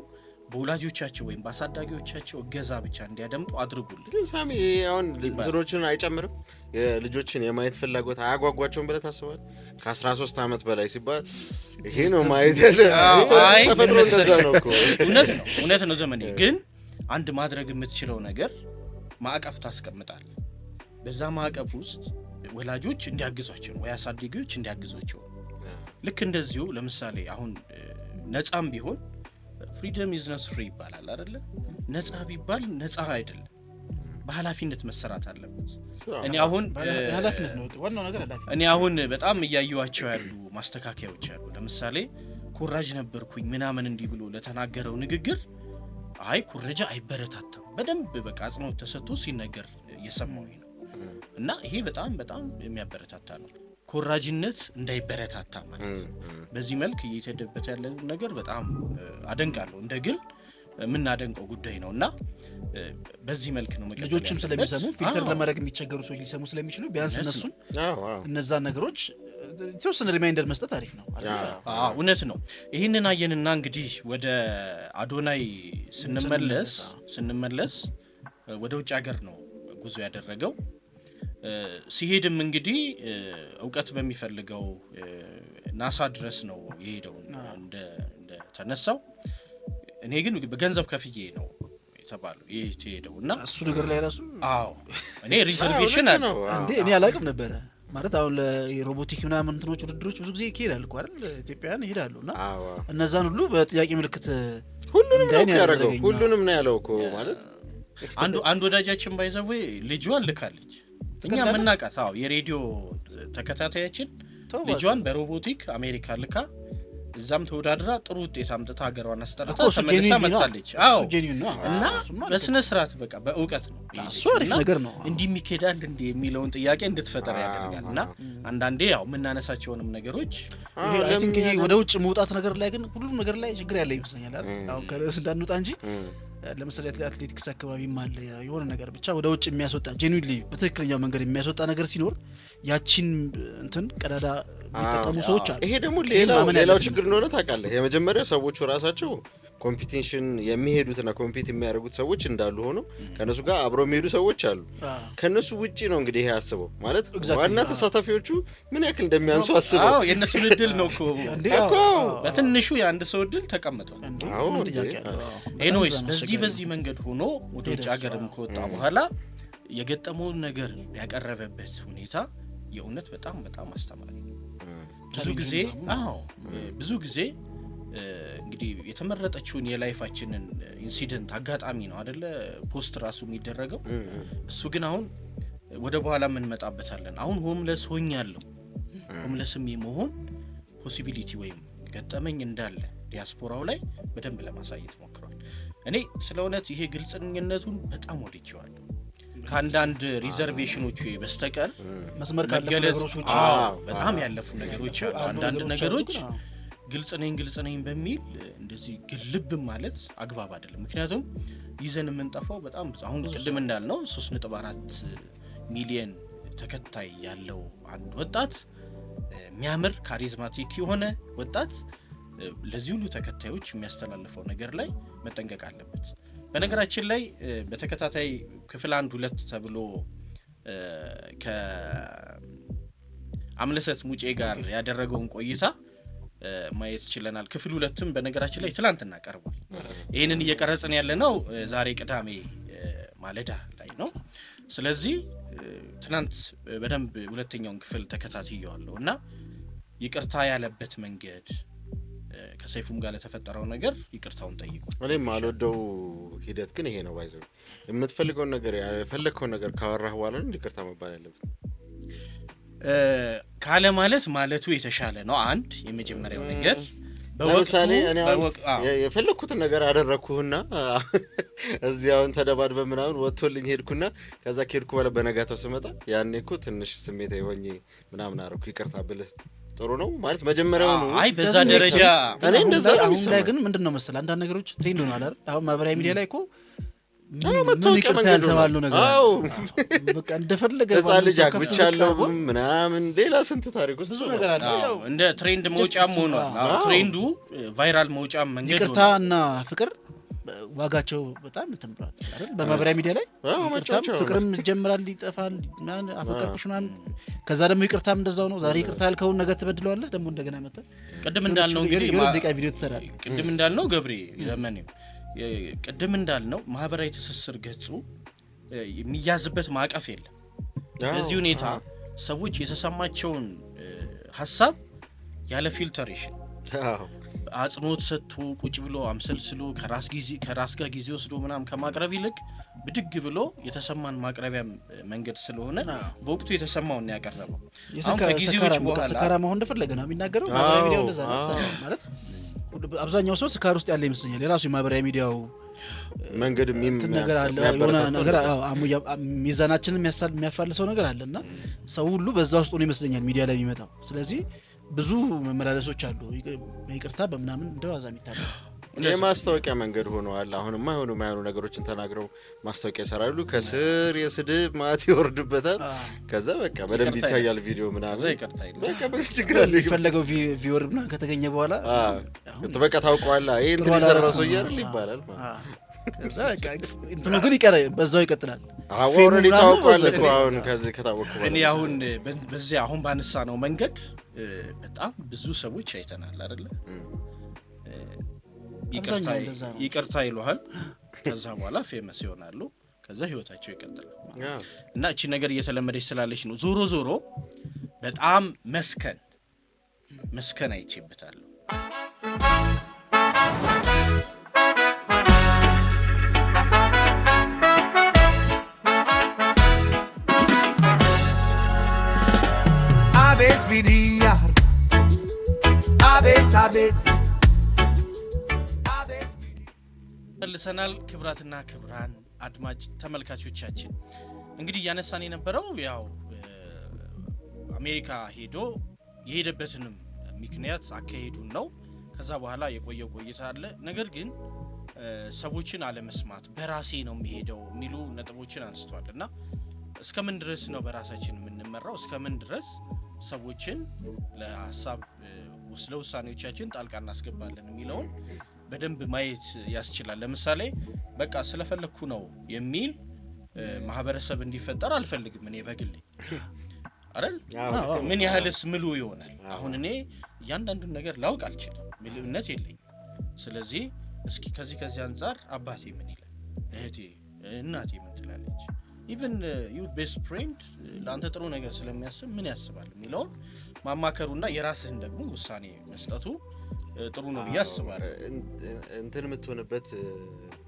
በወላጆቻቸው ወይም በአሳዳጊዎቻቸው እገዛ ብቻ እንዲያደምጡ አድርጉልኝ። ግን ሳሚ አሁን ልጆችን አይጨምርም? የልጆችን የማየት ፍላጎት አያጓጓቸውም ብለህ ታስባለህ? ከ13 ዓመት በላይ ሲባል ይሄ ነው ማየት ያለ ተፈጥሮ እንደዛ ነው እኮ። እውነት ነው ዘመኔ። ግን አንድ ማድረግ የምትችለው ነገር ማዕቀፍ ታስቀምጣለህ። በዛ ማዕቀፍ ውስጥ ወላጆች እንዲያግዟቸው ወይ አሳዳጊዎች እንዲያግዟቸው። ልክ እንደዚሁ ለምሳሌ አሁን ነፃም ቢሆን ፍሪደም ኢዝ ኖት ፍሪ ይባላል አይደለ? ነፃ ቢባል ነፃ አይደለም፣ በኃላፊነት መሰራት አለበት። እኔ አሁን ኃላፊነት ነው ዋናው ነገር ኃላፊነት። እኔ አሁን በጣም እያዩዋቸው ያሉ ማስተካከያዎች አሉ። ለምሳሌ ኩራጅ ነበርኩኝ ምናምን እንዲህ ብሎ ለተናገረው ንግግር አይ ኩረጃ አይበረታታም በደንብ በቃ አጽንኦት ተሰጥቶ ሲነገር እየሰማሁኝ ነው። እና ይሄ በጣም በጣም የሚያበረታታ ነው። ኮራጅነት እንዳይበረታታ ማለት በዚህ መልክ እየተደበተ ያለ ነገር በጣም አደንቃለሁ። እንደ ግል ምን አደንቀው ጉዳይ ነውና በዚህ መልክ ነው መቀጠል። ልጆችም ስለሚሰሙ ፊልተር ለማድረግ የሚቸገሩ ሰዎች ሊሰሙ ስለሚችሉ ቢያንስ እነሱን እነዛ ነገሮች የተወሰነ ሪማይንደር መስጠት አሪፍ ነው። እውነት ነው። ይህንን አየንና እንግዲህ ወደ አዶናይ ስንመለስ ወደ ውጭ ሀገር ነው ጉዞ ያደረገው። ሲሄድም እንግዲህ እውቀት በሚፈልገው ናሳ ድረስ ነው የሄደው እንደ ተነሳው። እኔ ግን በገንዘብ ከፍዬ ነው የተባለው የሄደውና እሱ ነገር ላይ ራሱ እኔ ሪዘርቬሽን አለ እንዴ እኔ አላውቅም ነበረ ማለት አሁን ለሮቦቲክ ምናምን እንትኖች ውድድሮች ብዙ ጊዜ ይሄዳል እኮ አይደል? ኢትዮጵያውያን ይሄዳሉና እነዛን ሁሉ በጥያቄ ምልክት ሁሉንም ነው ያለው እኮ ማለት አንድ ወዳጃችን ባይዘው ልጇን ልካለች። እኛ ምናቃት የሬዲዮ ተከታታያችን ልጇን በሮቦቲክ አሜሪካ ልካ እዛም ተወዳድራ ጥሩ ውጤት አምጥታ ሀገሯን አስጠርታ ተመልሳ መጣለች። እና በስነ ስርዓት በቃ በእውቀት ነው እሱ አሪፍ ነገር ነው። እንዲህ የሚከዳል እንዴ የሚለውን ጥያቄ እንድትፈጠር ያደርጋል። እና አንዳንዴ የምናነሳቸውንም ነገሮች አይ ቲንክ ይሄ ወደ ውጭ መውጣት ነገር ላይ ግን ሁሉም ነገር ላይ ችግር ያለ ይመስለኛል አይደል? አሁን ከርዕስ እንዳንወጣ እንጂ ለምሳሌ አትሌቲክስ አካባቢም አለ የሆነ ነገር ብቻ ወደ ውጭ የሚያስወጣ ጄኑዊንሊ በትክክለኛው መንገድ የሚያስወጣ ነገር ሲኖር ያቺን እንትን ቀዳዳ የሚጠቀሙ ሰዎች አሉ። ይሄ ደግሞ ሌላው ችግር እንደሆነ ታውቃለህ። የመጀመሪያ ሰዎቹ ራሳቸው ኮምፒቲሽን የሚሄዱትና ኮምፒት የሚያደርጉት ሰዎች እንዳሉ ሆኖ ከነሱ ጋር አብረው የሚሄዱ ሰዎች አሉ። ከነሱ ውጪ ነው እንግዲህ ይሄ ያስበው ማለት ዋና ተሳታፊዎቹ ምን ያክል እንደሚያንሱ አስበው። የነሱን እድል ነው እኮ በትንሹ የአንድ ሰው እድል ተቀምጧል። ኤኒዌይስ በዚህ መንገድ ሆኖ ወደ ውጭ ሀገርም ከወጣ በኋላ የገጠመውን ነገር ያቀረበበት ሁኔታ የእውነት በጣም በጣም አስተማሪ ነው። ብዙ ጊዜ እንግዲህ የተመረጠችውን የላይፋችንን ኢንሲደንት አጋጣሚ ነው አይደለ ፖስት ራሱ የሚደረገው። እሱ ግን አሁን ወደ በኋላ ምን መጣበታለን። አሁን ሆምለስ ሆኛለሁ። ሆምለስም የመሆን ፖሲቢሊቲ ወይም ገጠመኝ እንዳለ ዲያስፖራው ላይ በደንብ ለማሳየት ሞክሯል። እኔ ስለ እውነት ይሄ ግልጽኝነቱን በጣም ወድጄዋለሁ። ከአንዳንድ ሪዘርቬሽኖች በስተቀር መስመር ካለፈ ነገሮች በጣም ያለፉ ነገሮች አሉ። አንዳንድ ነገሮች ግልጽ ነኝ በሚል እንደዚህ ግልብ ማለት አግባብ አይደለም። ምክንያቱም ይዘን የምንጠፋው በጣም አሁን ቅድም እንዳልነው 3.4 ሚሊዮን ተከታይ ያለው አንድ ወጣት የሚያምር ካሪዝማቲክ የሆነ ወጣት ለዚህ ሁሉ ተከታዮች የሚያስተላልፈው ነገር ላይ መጠንቀቅ አለበት። በነገራችን ላይ በተከታታይ ክፍል 1 2 ተብሎ ከአምለሰት ሙጬ ጋር ያደረገውን ቆይታ ማየት ይችላል። ክፍል 2ም በነገራችን ላይ ትላንትና ቀርቧል። ይሄንን እየቀረጽን ያለነው ዛሬ ቅዳሜ ማለዳ ላይ ነው። ስለዚህ ትናንት በደንብ ሁለተኛውን ክፍል ተከታትየዋለሁ እና ይቅርታ ያለበት መንገድ ከሰይፉም ጋር ለተፈጠረው ነገር ይቅርታውን ጠይቋል። እኔም አልወደው ሂደት ግን ይሄ ነው ባይዘው የምትፈልገው ነገር ያፈለከው ነገር ካወራህ በኋላ ነው ይቅርታ መባል ያለበት ካለ ማለቱ የተሻለ ነው። አንድ የመጀመሪያው ነገር ለምሳሌ እኔ የፈለኩትን ነገር አደረኩና እዚያውን ተደባድበ ምናምን ወጥቶልኝ ሄድኩና ከዛ ከሄድኩ በኋላ በነጋታው ስመጣ ያኔ እኮ ትንሽ ስሜታዊ ሆኜ ምናምን አደረኩ ይቅርታ ብልህ ጥሩ ነው ማለት መጀመሪያው ነው። አይ በዛ ደረጃ እኔ እንደዛ አሁን ላይ ግን ምንድነው መሰል አንዳንድ ነገሮች ትሬንድ ሆኗል አይደል? አሁን ማህበራዊ ሚዲያ ላይ እኮ ምን ይቅርታ ያልተባሉ ነገር በቃ እንደፈለገ ህፃን ልጅ አግብቻለሁ ምናምን ሌላ ስንት ታሪክ ውስጥ ብዙ ነገር አለ። ያው እንደ ትሬንድ መውጫም ሆኗል። ትሬንዱ ቫይራል መውጫም መንገድ ሆኗል። ይቅርታና ፍቅር ዋጋቸው በጣም ተምሯል አይደል? በማህበራዊ ሚዲያ ላይ ፍቅርም ይጀምራል ይጠፋል አፈቀርኩሽ ምናምን ከዛ ደግሞ ይቅርታም እንደዛው ነው። ዛሬ ይቅርታ ያልከውን ነገር ትበድለዋለህ ደግሞ እንደገና መጣ ቅድም እንዳልነው እንግዲህ የደቂቃ ቪዲዮ ትሰራለህ። ቅድም እንዳልነው ገብሬ ዘመኔው ቅድም እንዳልነው ማህበራዊ ትስስር ገጹ የሚያዝበት ማዕቀፍ የለም። በዚህ ሁኔታ ሰዎች የተሰማቸውን ሐሳብ ያለ ፊልተሬሽን አጽንኦት ሰጥቶ ቁጭ ብሎ አምሰልስሎ ከራስ ጋር ጊዜ ወስዶ ምናምን ከማቅረብ ይልቅ ብድግ ብሎ የተሰማን ማቅረቢያ መንገድ ስለሆነ በወቅቱ የተሰማውን ያቀረበው አሁን ከጊዜዎች በኋላ ስካራ መሆን እንደፈለገ ነው የሚናገረው። ማህበራዊ ሚዲያው እንደዛ ነው ማለት አብዛኛው ሰው ስካር ውስጥ ያለ ይመስለኛል። የራሱ የማህበራዊ ሚዲያው መንገድ ነገር አለ የሆነ ነገር ሚዛናችንን የሚያፋልሰው ነገር አለና ሰው ሁሉ በዛ ውስጥ ነው ይመስለኛል ሚዲያ ላይ የሚመጣው። ስለዚህ ብዙ መመላለሶች አሉ ይቅርታ በመናምን እንደዋዛ የሚታለው የማስታወቂያ መንገድ ሆነዋል። አሁንማ የማይሆኑ ነገሮችን ተናግረው ማስታወቂያ ይሰራሉ። ከስር የስድብ ማት ይወርድበታል። ከዛ በቃ በደንብ ይታያል ቪዲዮ ምናምን በቃ በችግር አለ ይፈለገው ቪወር ምናምን ከተገኘ በኋላ በቃ ታውቀዋለህ ይሄ እንትን የሰራው ሰው ይያል ይባላል ከዛ በቃ እንትኑ ግን ይቀር በዛው ይቀጥላል። ኦሬዲ ታውቀዋለህ እኮ አሁን ከዚህ ከታወቀ እኔ አሁን በዚህ አሁን ባነሳ ነው መንገድ በጣም ብዙ ሰዎች አይተናል አይደለ? ይቅርታ ይሉሃል ከዛ በኋላ ፌመስ ይሆናሉ ከዛ ህይወታቸው ይቀጥላል እና እቺ ነገር እየተለመደች ስላለች ነው። ዞሮ ዞሮ በጣም መስከን አይቼበታለሁ። አቤት ቢዲያር አቤት መልሰናል። ክብራትና ክብራን አድማጭ ተመልካቾቻችን እንግዲህ ያነሳን የነበረው ያው አሜሪካ ሄዶ የሄደበትንም ምክንያት አካሄዱን ነው። ከዛ በኋላ የቆየው ቆይታ አለ። ነገር ግን ሰዎችን አለመስማት በራሴ ነው የሚሄደው የሚሉ ነጥቦችን አንስቷልና እስከምን ድረስ ነው በራሳችን የምንመራው? እስከምን ድረስ ሰዎችን ለሐሳብ ለውሳኔዎቻችን ጣልቃ እናስገባለን የሚለውን በደንብ ማየት ያስችላል። ለምሳሌ በቃ ስለፈለኩ ነው የሚል ማህበረሰብ እንዲፈጠር አልፈልግም እኔ በግሌ አይደል? ምን ያህልስ ምሉ ይሆናል? አሁን እኔ እያንዳንዱን ነገር ላውቅ አልችልም፣ ምልእነት የለኝም። ስለዚህ እስኪ ከዚህ አንፃር አባቴ ምን ይላል፣ እህቴ እናቴ ምን ትላለች፣ ኢቭን ዩር ቤስት ፍሬንድ ለአንተ ጥሩ ነገር ስለሚያስብ ምን ያስባል የሚለውን ማማከሩና የራስህን ደግሞ ውሳኔ መስጠቱ ጥሩ ነው ብዬ አስባለሁ። እንትን የምትሆንበት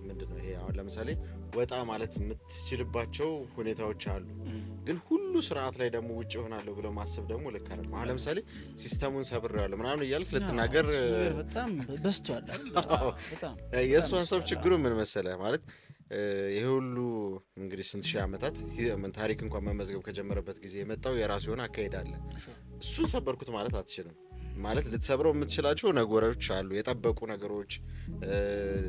ምንድነው ይሄ አሁን ለምሳሌ ወጣ ማለት የምትችልባቸው ሁኔታዎች አሉ። ግን ሁሉ ስርዓት ላይ ደግሞ ውጭ ሆናለሁ ብለው ማሰብ ደግሞ ልክ አይደለም። አሁን ለምሳሌ ሲስተሙን ሰብሬዋለሁ ምናምን እያልክ ልትናገር በጣም በስቷል። በጣም የእሱ ሀሳብ ችግሩ ምን መሰለህ ማለት ይሄ ሁሉ እንግዲህ ስንት ሺህ ዓመታት ታሪክ እንኳን መመዝገብ ከጀመረበት ጊዜ የመጣው የራሱ የሆነ አካሄድ አለ። እሱን ሰበርኩት ማለት አትችልም። ማለት ልትሰብረው የምትችላቸው ነገሮች አሉ፣ የጠበቁ ነገሮች፣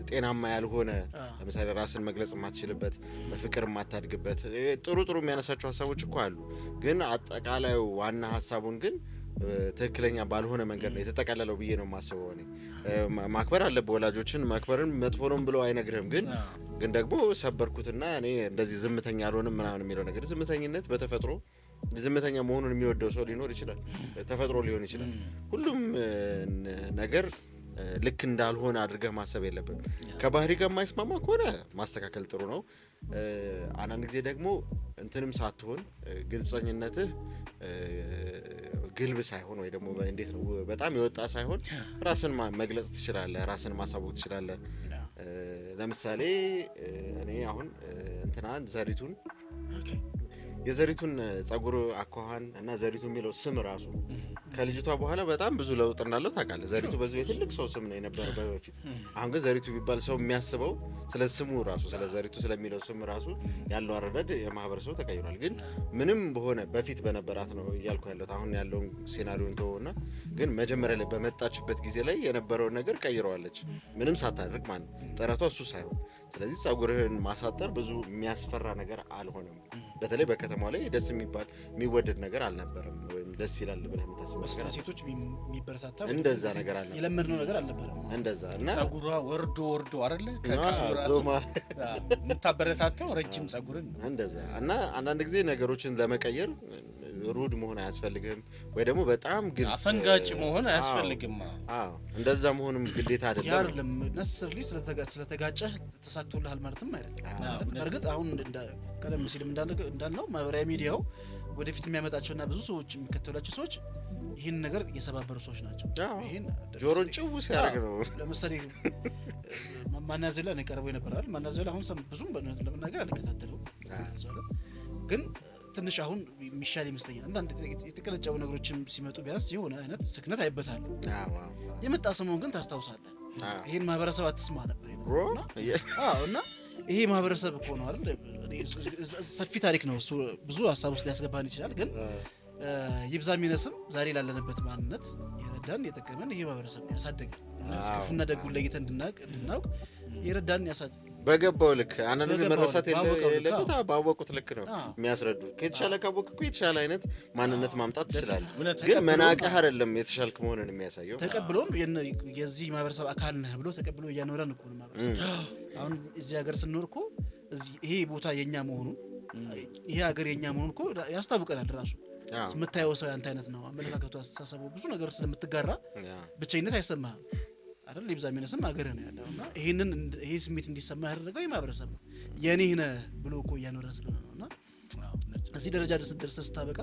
ጤናማ ያልሆነ ለምሳሌ ራስን መግለጽ የማትችልበት፣ በፍቅር የማታድግበት ጥሩ የሚያነሳቸው ሀሳቦች እኮ አሉ። ግን አጠቃላዩ ዋና ሀሳቡን ግን ትክክለኛ ባልሆነ መንገድ ነው የተጠቀለለው ብዬ ነው የማስበው። እኔ ማክበር አለብህ ወላጆችን፣ ማክበርን መጥፎ ነው ብለው አይነግርህም። ግን ደግሞ ሰበርኩትና እኔ እንደዚህ ዝምተኛ አልሆንም ምናምን የሚለው ነገር ዝምተኝነት በተፈጥሮ ዝምተኛ መሆኑን የሚወደው ሰው ሊኖር ይችላል፣ ተፈጥሮ ሊሆን ይችላል። ሁሉም ነገር ልክ እንዳልሆነ አድርገህ ማሰብ የለብን። ከባህሪ ጋር የማይስማማ ከሆነ ማስተካከል ጥሩ ነው። አንዳንድ ጊዜ ደግሞ እንትንም ሳትሆን ግልጸኝነትህ ግልብ ሳይሆን ወይ ደግሞ እንዴት ነው በጣም የወጣ ሳይሆን ራስን መግለጽ ትችላለህ፣ ራስን ማሳወቅ ትችላለህ። ለምሳሌ እኔ አሁን እንትናን ዘሪቱን የዘሪቱን ጸጉር አኳኋን እና ዘሪቱ የሚለው ስም ራሱ ከልጅቷ በኋላ በጣም ብዙ ለውጥ እንዳለው ታውቃለህ። ዘሪቱ በዚህ ትልቅ ሰው ስም ነው የነበረው በፊት። አሁን ግን ዘሪቱ ቢባል ሰው የሚያስበው ስለ ስሙ ራሱ ስለ ዘሪቱ ስለሚለው ስም ራሱ ያለው አረዳድ የማህበረሰቡ ተቀይሯል። ግን ምንም በሆነ በፊት በነበራት ነው እያልኩ ያለሁት። አሁን ያለውን ሴናሪዮን ተወውና ግን መጀመሪያ ላይ በመጣችበት ጊዜ ላይ የነበረውን ነገር ቀይረዋለች፣ ምንም ሳታደርግ ማለት ጥረቷ እሱ ሳይሆን። ስለዚህ ጸጉርህን ማሳጠር ብዙ የሚያስፈራ ነገር አልሆነም። በተለይ በከተማው ላይ ደስ የሚባል የሚወደድ ነገር አልነበረም፣ ወይም ደስ ይላል ብለህ የምታስበው ነገር ሴቶች የሚበረታታ እንደዛ ነገር አልነበረም፣ የለመድነው ነገር አልነበረም። እንደዛ እና ጸጉሯ ወርዶ አይደለ ከካራሱ የምታበረታታው ረጅም ጸጉርን እንደዛ እና አንዳንድ ጊዜ ነገሮችን ለመቀየር ሩድ መሆን አያስፈልግም፣ ወይ ደግሞ በጣም ግልጽ አፈንጋጭ መሆን አያስፈልግም። እንደዛ መሆንም ግዴታ አይደለም። ነስርሊ ስለተጋጨ ተሳክቶልሃል ማለትም አይደለም። እርግጥ አሁን ቀደም ሲልም እንዳልነው ማህበራዊ ሚዲያው ወደፊት የሚያመጣቸውና ብዙ ሰዎች የሚከተሏቸው ሰዎች ይህን ነገር የሰባበሩ ሰዎች ናቸው። ይሄን ጆሮን ጭው ሲያደርግ ነው። ለምሳሌ ማናዘላ ነው ቀርቦ የነበረው። ማናዘላ አሁን ብዙም ለመናገር አልከታተለው፣ ግን ትንሽ አሁን የሚሻል ይመስለኛል። አንዳንድ የተቀለጨው ነገሮችም ሲመጡ ቢያንስ የሆነ አይነት ስክነት አይበታል። የመጣ ሰሞን ግን ታስታውሳለህ ይሄን ማህበረሰብ አትስማ ነበር እና ይሄ ማህበረሰብ እኮ ነው አይደል? ሰፊ ታሪክ ነው እሱ፣ ብዙ ሀሳብ ውስጥ ሊያስገባን ይችላል። ግን ይብዛም ይነስም ዛሬ ላለንበት ማንነት የረዳን የጠቀመን ይሄ ማህበረሰብ ነው ያሳደገን። ክፉና ደጉን ለይተን እንድናውቅ የረዳን በገባው ልክ አንዳንድ ጊዜ መረሳት የለበት። ባወቁት ልክ ነው የሚያስረዱ። ከተሻለ ካወቅ እኮ የተሻለ አይነት ማንነት ማምጣት ትችላለህ። ግን መናቀህ አይደለም የተሻልክ መሆንን የሚያሳየው። ተቀብሎን የዚህ ማህበረሰብ አካል ነህ ብሎ ተቀብሎ እያኖረን እኮ ነው ማህበረሰብ። አሁን እዚህ ሀገር ስንኖር እኮ ይሄ ቦታ የኛ መሆኑን ይሄ ሀገር የኛ መሆኑን እኮ ያስታውቀናል። ራሱ የምታየው ሰው ያንተ አይነት ነው፣ አመለካከቱ፣ አስተሳሰቡ ብዙ ነገር ስለምትጋራ ብቸኝነት አይሰማህም አይደል? ይብዛም ይነስም ሀገር ነው ያለውና ይሄ ስሜት እንዲሰማ ያደረገው የማህበረሰብ ነው። የኔ ነህ ብሎ እኮ እያኖረ ስለሆነ ነውና እዚህ ደረጃ ደርሰህ ስታበቃ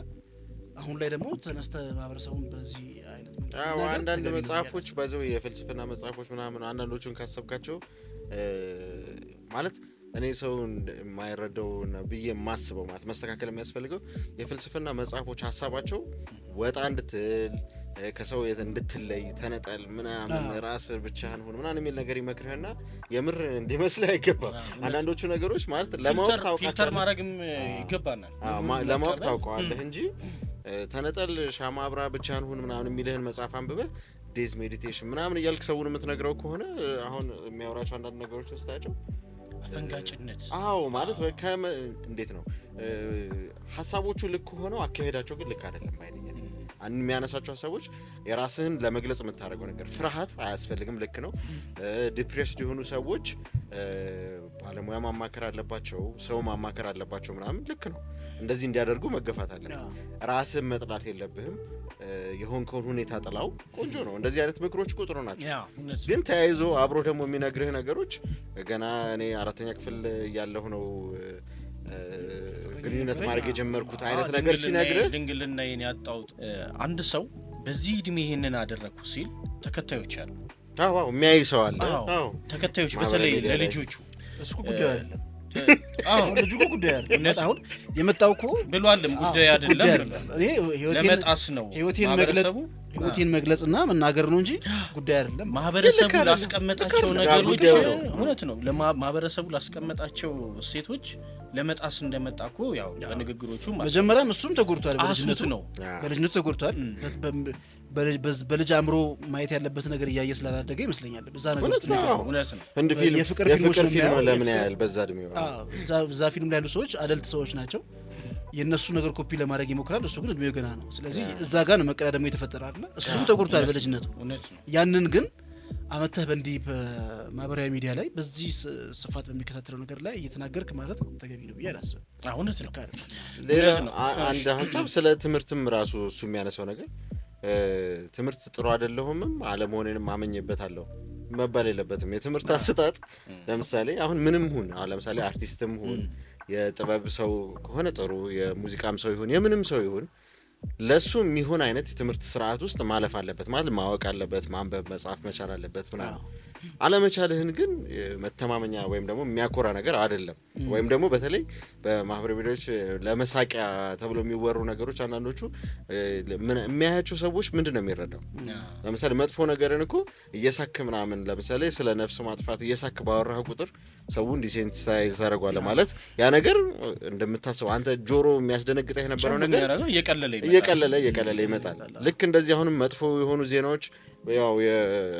አሁን ላይ ደግሞ ተነስተህ ማህበረሰቡን በዚህ አይነት አንዳንድ መጽሐፎች ባዘው የፍልስፍና መጽሐፎች ምናምን አንዳንዶቹን ካሰብካቸው ማለት እኔ ሰው የማይረዳው ብዬ የማስበው ማለት መስተካከል የሚያስፈልገው የፍልስፍና መጽሐፎች ሀሳባቸው ወጣ እንድትል ከሰው እንድትለይ ተነጠል ምናምን ራስ ብቻህን ሁን ምናምን የሚል ነገር ይመክርህና የምር እንዲመስልህ አይገባም። አንዳንዶቹ ነገሮች ማለት ለማወቅ ታውቃለህ፣ ፊልተር ማድረግም ይገባናል። ለማወቅ ታውቀዋለህ እንጂ ተነጠል ሻማ አብራ ብቻህን ሁን ምናምን የሚልህን መጽሐፍ አንብበህ ዴዝ ሜዲቴሽን ምናምን እያልክ ሰውን የምትነግረው ከሆነ አሁን የሚያወራቸው አንዳንድ ነገሮች ወስዳቸው አፈንጋጭነት ማለት እንዴት ነው ሀሳቦቹ ልክ ሆነው አካሄዳቸው ግን ልክ አይደለም ባይነኝ። የሚያነሳቸው ሀሳቦች የራስህን ለመግለጽ የምታደርገው ነገር ፍርሃት አያስፈልግም፣ ልክ ነው። ዲፕሬስድ የሆኑ ሰዎች ባለሙያ ማማከር አለባቸው፣ ሰው ማማከር አለባቸው ምናምን፣ ልክ ነው። እንደዚህ እንዲያደርጉ መገፋት አለብህ። ራስህን መጥላት የለብህም። የሆንከውን ሁኔታ ጥላው፣ ቆንጆ ነው። እንደዚህ አይነት ምክሮች ቁጥሩ ናቸው። ግን ተያይዞ አብሮ ደግሞ የሚነግርህ ነገሮች ገና እኔ 4ኛ ክፍል እያለሁ ነው ግንኙነት ማድረግ የጀመርኩት አይነት ነገር ሲነግርህ ድንግልናዬን ያጣሁት አንድ ሰው በዚህ እድሜ ይሄንን አደረኩ ሲል ተከታዮች አሉ። አዎ የሚያይ ሰው አለ። ተከታዮች በተለይ ለልጆቹ እሱ ጉዳይ አይደለም። ልጁ ጉዳይ አይደለም። አሁን የመጣው እኮ ብሏልም ጉዳይ አይደለም። እኔ ለመጣስ ነው ህይወቴን መግለጽና መናገር ነው እንጂ ጉዳይ አይደለም። ማህበረሰቡ ላስቀመጣቸው ነገሮች እውነት ነው። ለማህበረሰቡ ላስቀመጣቸው እሴቶች ለመጣስ እንደመጣ እኮ ያው በንግግሮቹ መጀመሪያም እሱም ተጎድቷል። በልጅነቱ ተጎድቷል። በልጅ አእምሮ ማየት ያለበት ነገር እያየ ስላላደገ ይመስለኛል በዛ ነገር ውስጥ ነው። እውነት ነው። እንደ የፍቅር ፊልም ለምን ያህል በዛ እድሜው እዛ ፊልም ላይ ያሉ ሰዎች አደልት ሰዎች ናቸው። የነሱ ነገር ኮፒ ለማድረግ ይሞክራል። እሱ ግን እድሜው ገና ነው። ስለዚህ እዛ ጋር ነው መቀዳደሙ የተፈጠረ አይደል? እሱም ተጎድቷል በልጅነቱ። ያንን ግን አመተህ በእንዲህ በማህበራዊ ሚዲያ ላይ በዚህ ስፋት በሚከታተለው ነገር ላይ እየተናገርክ ማለት ተገቢ ነው ብዬ አላስብም። እውነት ነው። ሌላ አንድ ሀሳብ ስለ ትምህርትም ራሱ እሱ የሚያነሳው ነገር ትምህርት ጥሩ አይደለሁምም አለመሆኔንም አመኝበታለሁ መባል የለበትም። የትምህርት አሰጣጥ ለምሳሌ አሁን ምንም ሁን፣ አሁን ለምሳሌ አርቲስትም ሁን፣ የጥበብ ሰው ከሆነ ጥሩ፣ የሙዚቃም ሰው ይሁን፣ የምንም ሰው ይሁን ለሱ የሚሆን አይነት የትምህርት ስርዓት ውስጥ ማለፍ አለበት ማለት ማወቅ አለበት ማንበብ መጻፍ መቻል አለበት ምናምን አለመቻልህን ግን መተማመኛ ወይም ደግሞ የሚያኮራ ነገር አይደለም ወይም ደግሞ በተለይ በማህበራዊ ሚዲያዎች ለመሳቂያ ተብሎ የሚወሩ ነገሮች አንዳንዶቹ የሚያያቸው ሰዎች ምንድነው የሚረዳው ለምሳሌ መጥፎ ነገርን እኮ እየሳክ ምናምን ለምሳሌ ስለ ነፍስ ማጥፋት እየሳክ ባወራህ ቁጥር ሰው ዲሴንሲታይዝ ታደርጓለ ማለት ያ ነገር እንደምታስበው አንተ ጆሮ የሚያስደነግጠህ የነበረው ነገር እየቀለለ ይመጣል ልክ እንደዚህ አሁንም መጥፎ የሆኑ ዜናዎች ያው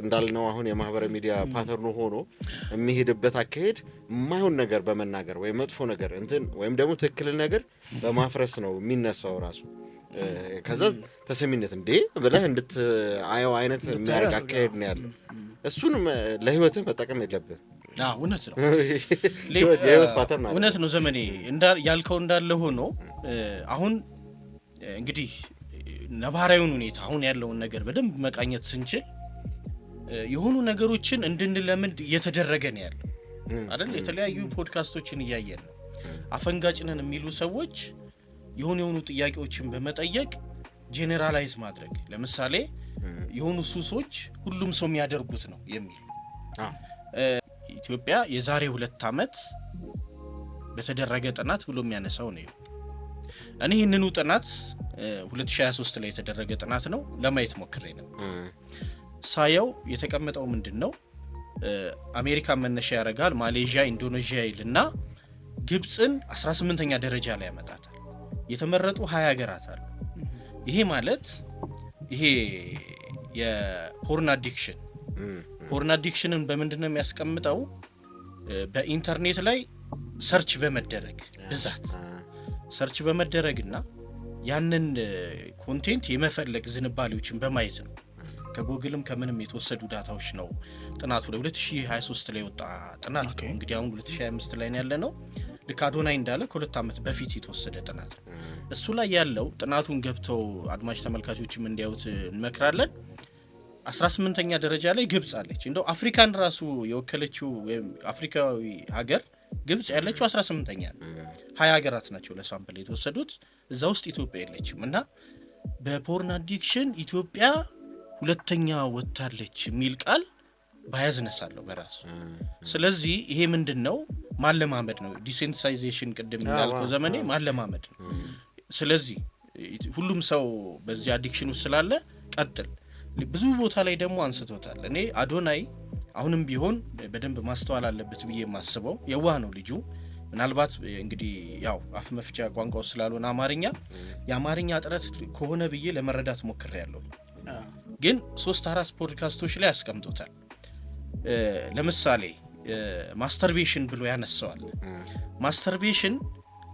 እንዳልነው አሁን የማህበራዊ ሚዲያ ፓተርኑ ሆኖ የሚሄድበት አካሄድ የማይሆን ነገር በመናገር ወይ መጥፎ ነገር እንትን ወይም ደግሞ ትክክል ነገር በማፍረስ ነው የሚነሳው ራሱ ከዛ ተሰሚነት እንዴ ብለህ እንድትአየው አይነት የሚያደርግ አካሄድ ነው ያለው እሱን ለህይወትህ መጠቀም የለብህ እውነት ነው የህይወት ፓተርን ነው እውነት ነው ዘመኔ ያልከው እንዳለ ሆኖ አሁን እንግዲህ ነባራዊውን ሁኔታ አሁን ያለውን ነገር በደንብ መቃኘት ስንችል የሆኑ ነገሮችን እንድንለምድ እየተደረገ ነው ያለው አይደል የተለያዩ ፖድካስቶችን እያየን ነው አፈንጋጭነን የሚሉ ሰዎች የሆኑ ጥያቄዎችን በመጠየቅ ጄኔራላይዝ ማድረግ ለምሳሌ የሆኑ ሱሶች ሁሉም ሰው የሚያደርጉት ነው የሚል ኢትዮጵያ የዛሬ 2 አመት በተደረገ ጥናት ብሎ የሚያነሳው ነው እኔ ይህንኑ ጥናት 2023 ላይ የተደረገ ጥናት ነው ለማየት ሞክሬ ነው ሳየው የተቀመጠው ምንድነው አሜሪካ መነሻ ያደርጋል ማሌዥያ ኢንዶኔዥያ ይልና ግብጽን 18ኛ ደረጃ ላይ ያመጣታል የተመረጡ 20 ሀገራት አሉ ይሄ ማለት ይሄ የፖርን አዲክሽንን በምንድነው የሚያስቀምጠው በኢንተርኔት ላይ ሰርች በመደረግ ብዛት ሰርች በመደረግና ያንን ኮንቴንት የመፈለግ ዝንባሌዎችን በማየት ነው ከጉግልም ከምንም የተወሰዱ ዳታዎች ነው ጥናቱ ላይ 2023 ላይ ወጣ ጥናት ነው እንግዲህ አሁን 2025 ላይ ያለ ነው ለካዶናይ እንዳለ ከ2 አመት በፊት የተወሰደ ጥናት እሱ ላይ ያለው ጥናቱን ገብተው አድማጭ ተመልካቾችም እንዲያዩት እንመክራለን 18ኛ ደረጃ ላይ ግብጽ አለች እንደው አፍሪካን ራሱ የወከለችው ወይም አፍሪካዊ ሀገር ግብጽ ያለችው 18ኛ 20 ሀገራት ናቸው ለሳምፕል የተወሰዱት እዛ ውስጥ ኢትዮጵያ የለችም እና በፖርን አዲክሽን ኢትዮጵያ 2ኛ ወጣለች የሚል ቃል ባያዝነሳለው በራሱ ስለዚህ ይሄ ምንድነው ማለማመድ ነው ዲሴንሳይዜሽን ቅድም እንዳልከው ዘመኔ ማለማመድ ነው ስለዚህ ሁሉም ሰው በዚህ አዲክሽን ውስጥ ስላለ ቀጥል ብዙ ቦታ ላይ ደግሞ አንስቶታል እኔ አዶናይ አሁንም ቢሆን በደንብ ማስተዋል አለበት ብዬ ማስበው የዋህ ነው ልጁ ምናልባት እንግዲህ ያው አፍ መፍቻ ቋንቋው ስላልሆነ አማርኛ የአማርኛ ጥረት ከሆነ ብዬ ለመረዳት ሞክሬያለሁ ግን 3-4 ፖድካስቶች ላይ አስቀምጦታል ለምሳሌ ማስተርቤሽን ብሎ ያነሳዋል ማስተርቤሽን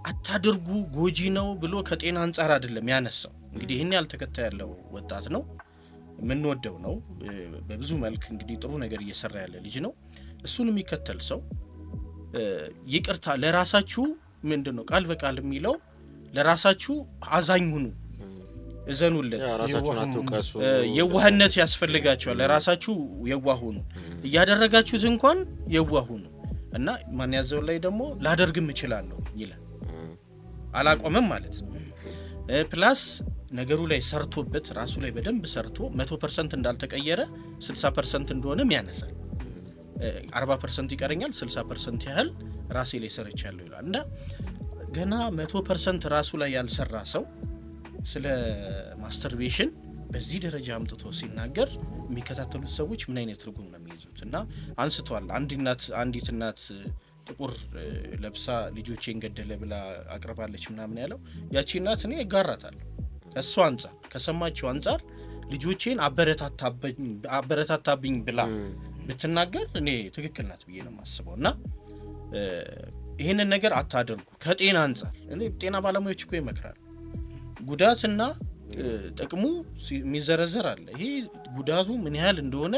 አታድርጉ ጎጂ ነው ብሎ ከጤና አንፃር አይደለም ያነሳው እንግዲህ ይሄን ያልተከታ ያለው ወጣት ነው ምንወደው ነው በብዙ መልክ እንግዲህ ጥሩ ነገር እየሰራ ያለ ልጅ ነው እሱን የሚከተል ሰው ይቅርታ ለራሳችሁ ምንድነው ቃል በቃል የሚለው ለራሳችሁ አዛኝ ሁኑ እዘኑለት ራሳችሁን አትውቀሱ የዋህነት ያስፈልጋችኋል ለራሳችሁ የዋህ ሁኑ እያደረጋችሁት እንኳን የዋህ ሁኑ እና ማን ያዘው ላይ ደግሞ ላደርግም እችላለሁ ይላል አላቆመም ማለት ነው ፕላስ ነገሩ ላይ ሰርቶበት ራሱ ላይ በደንብ ሰርቶ 100% እንዳልተቀየረ 60% እንደሆነም ያነሳል 40% ይቀርኛል 60% ያህል ራሴ ላይ ሰርቻለሁ ይላል እና ገና 100% ራሱ ላይ ያልሰራ ሰው ስለ ማስተርቤሽን በዚህ ደረጃ አምጥቶ ሲናገር የሚከታተሉት ሰዎች ምን አይነት ትርጉም ነው የሚይዙት እና አንስቷል አንዲት እናት ጥቁር ለብሳ ልጆቼን ገደለ ብላ አቅርባለች ምናምን ያለው ያቺ እናት እኔ ይጋራታል ከሷ አንፃር ከሰማቸው አንፃር ልጆቼን አበረታታብኝ ብላ ብትናገር እኔ ትክክል ናት ብዬ ነው የማስበውና ይሄንን ነገር አታደርጉ ከጤና አንፃር እኔ ጤና ባለሙያዎች እኮ ይመክራሉ ጉዳትና ጥቅሙ የሚዘረዘር አለ ይሄ ጉዳቱ ምን ያህል እንደሆነ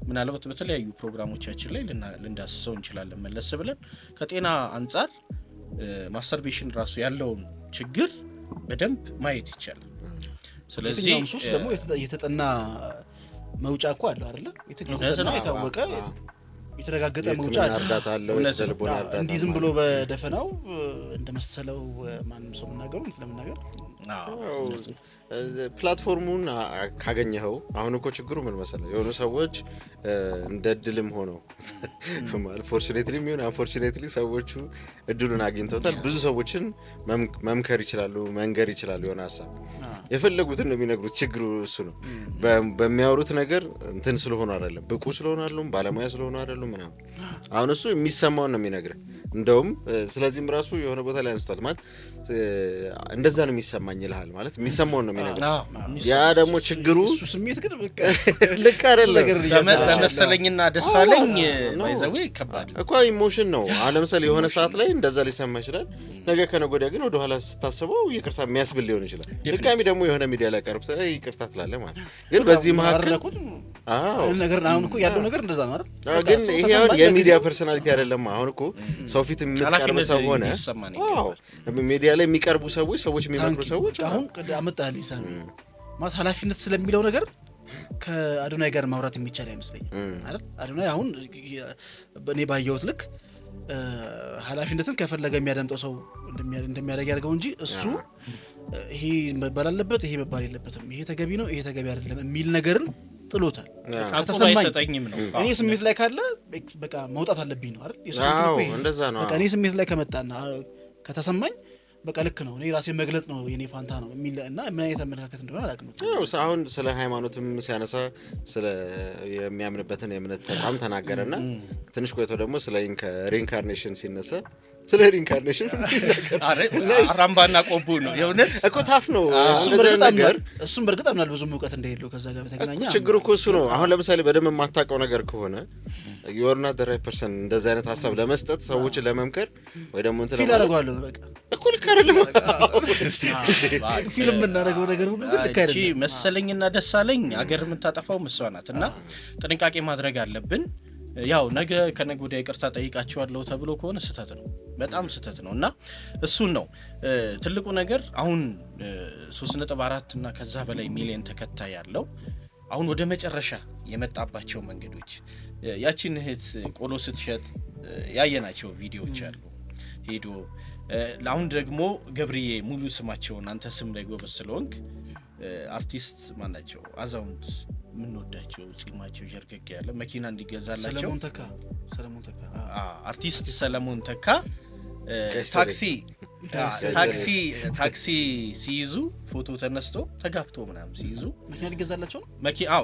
ምናልባት በተለያዩ ፕሮግራሞቻችን ላይ ልንዳስሰው እንችላለን መለስ ብለን ከጤና አንፃር ማስተርቤሽን ራሱ ያለውን ችግር በደንብ ማየት ይቻላል ስለዚህ ሱስ ደግሞ የተጠና መውጫ እኮ አለ አይደል የተጠና የታወቀ የተረጋገጠ መውጫ እርዳታ አለው የልቦና እርዳታ እንዲህ ዝም ብሎ በደፈናው እንደመሰለው ማንም ሰው መናገሩ ለምናገር ፕላትፎርሙን ካገኘኸው አሁን እኮ ችግሩ ምን መሰለህ የሆኑ ሰዎች እንደ እድልም ሆነው ማለት ፎርቹኔትሊ ምን አንፎርቹኔትሊ ሰዎቹ እድሉን አግኝተውታል ብዙ ሰዎችን መምከር ይችላሉ መንገር ይችላሉ የሆነ ሐሳብ የፈለጉትን ነው የሚነግሩት ችግሩ እሱ ነው በሚያወሩት ነገር እንትን ስለሆነ አይደለም ብቁ ስለሆነ አይደለም ባለሙያ ስለሆነ አይደለም ምናምን አሁን እሱ የሚሰማው ነው የሚነግረው እንደውም ስለዚህም ራሱ የሆነ ቦታ ላይ አንስቷል ማለት እንደዛ ነው የሚሰማኝ ይልሃል ማለት የሚሰማው ነው የሚነግረው ያ ደግሞ ችግሩ እሱ ስሜት ግን በቃ ልክ አይደለም በመሰለኝና ደሳለኝ ማይዘው ይከባድ እኮ ኢሞሽን ነው ለምሳሌ የሆነ ሰዓት ላይ እንደዛ ሊሰማ ይችላል ነገ ከነገ ግን ወደ ኋላ ስታስበው ይቅርታ የሚያስብል ሊሆን ይችላል ድጋሚ ደግሞ የሆነ ሚዲያ ላይ ቀርብተ ይቅርታ ትላለህ ማለት ግን በዚህ መሀከል ነገር አሁን እኮ ያለው ነገር እንደዛ ነው አይደል ግን ይሄ አሁን የሚዲያ ፐርሰናሊቲ አይደለም አሁን እኮ ሰው ፊት የምትቀርብ ሰው ሆነ ሚዲያ ላይ የሚቀርቡ ሰዎች የሚመክሩ ሰዎች አሁን አመጣልኝ ኢሳም ማለት ኃላፊነት ስለሚለው ነገር ከአዶናይ ጋር ማውራት የሚቻል አይመስለኝም አይደል አዶናይ አሁን በኔ ባየሁት ልክ ኃላፊነትን ከፈለገ የሚያደምጠው ሰው እንደሚያደርግ ያደርገው እንጂ እሱ ይሄ መባል አለበት ይሄ መባል የለበትም ይሄ ተገቢ ነው ይሄ ተገቢ አይደለም የሚል ነገርን ጥሎታል ተሰማኝ ነው እኔ ስሜት ላይ ካለ በቃ መውጣት አለብኝ ነው አይደል እሱ እንደዛ ነው በቃ እኔ ስሜት ላይ ከመጣና ከተሰማኝ በቃ ልክ ነው እኔ ራሴ መግለጽ ነው የኔ ፋንታ ነው የሚልና ምን አይነት አመለካከት እንደሆነ አላውቅም ነው አሁን ስለ ሃይማኖትም ሲያነሳ ስለ የሚያምንበትን የእምነት ተቋም ተናገረና ትንሽ ቆይቶ ደግሞ ስለ ሪኢንካርኔሽን ሲነሳ ስለ ሪኢንካርኔሽን አራምባና ቆቡ ነው የእውነት እኮ ታፍ ነው እሱም በርግጥ አምናል ብዙ ዕውቀት እንደሌለው ከዛ ጋር በተገናኘ ችግሩ እኮ እሱ ነው አሁን ለምሳሌ በደም የማታውቀው ነገር ከሆነ you're not the right person እንደዛ አይነት ሐሳብ ለመስጠት ሰዎችን ለመምከር ወይ ደግሞ እንትን ፊል አደርጋለሁ በቃ እኮ ልክ አይደለም ፊልም እናደርገው ነገር ሁሉ ልክ አይደለም እቺ መሰለኝና ደሳለኝ አገር የምታጠፋው መስዋዕናትና ጥንቃቄ ማድረግ አለብን ያው ነገ ከነገ ወዲያ ይቅርታ ጠይቃቸዋለሁ ተብሎ ከሆነ ስህተት ነው በጣም ስህተት ነውና እሱን ነው ትልቁ ነገር አሁን 3.4 እና ከዛ በላይ ሚሊዮን ተከታይ ያለው አሁን ወደ መጨረሻ የመጣባቸው መንገዶች ያቺን እህት ቆሎ ስትሸጥ ያየናቸው ቪዲዮዎች አሉ ሄዶ አሁን ደግሞ ገብርዬ ሙሉ ስማቸውን አንተ ስም ላይ ጎበዝ ስለሆንክ አርቲስት ማናቸው አዛውንት ምን ወዳቸው ጺማቸው ጀርገግ ያለ መኪና እንዲገዛላቸው ሰለሞን ተካ አርቲስት ሰለሞን ተካ ታክሲ ሲይዙ ፎቶ ተነስቶ ተጋፍቶ ምናምን ሲይዙ መኪና ሊገዛላቸው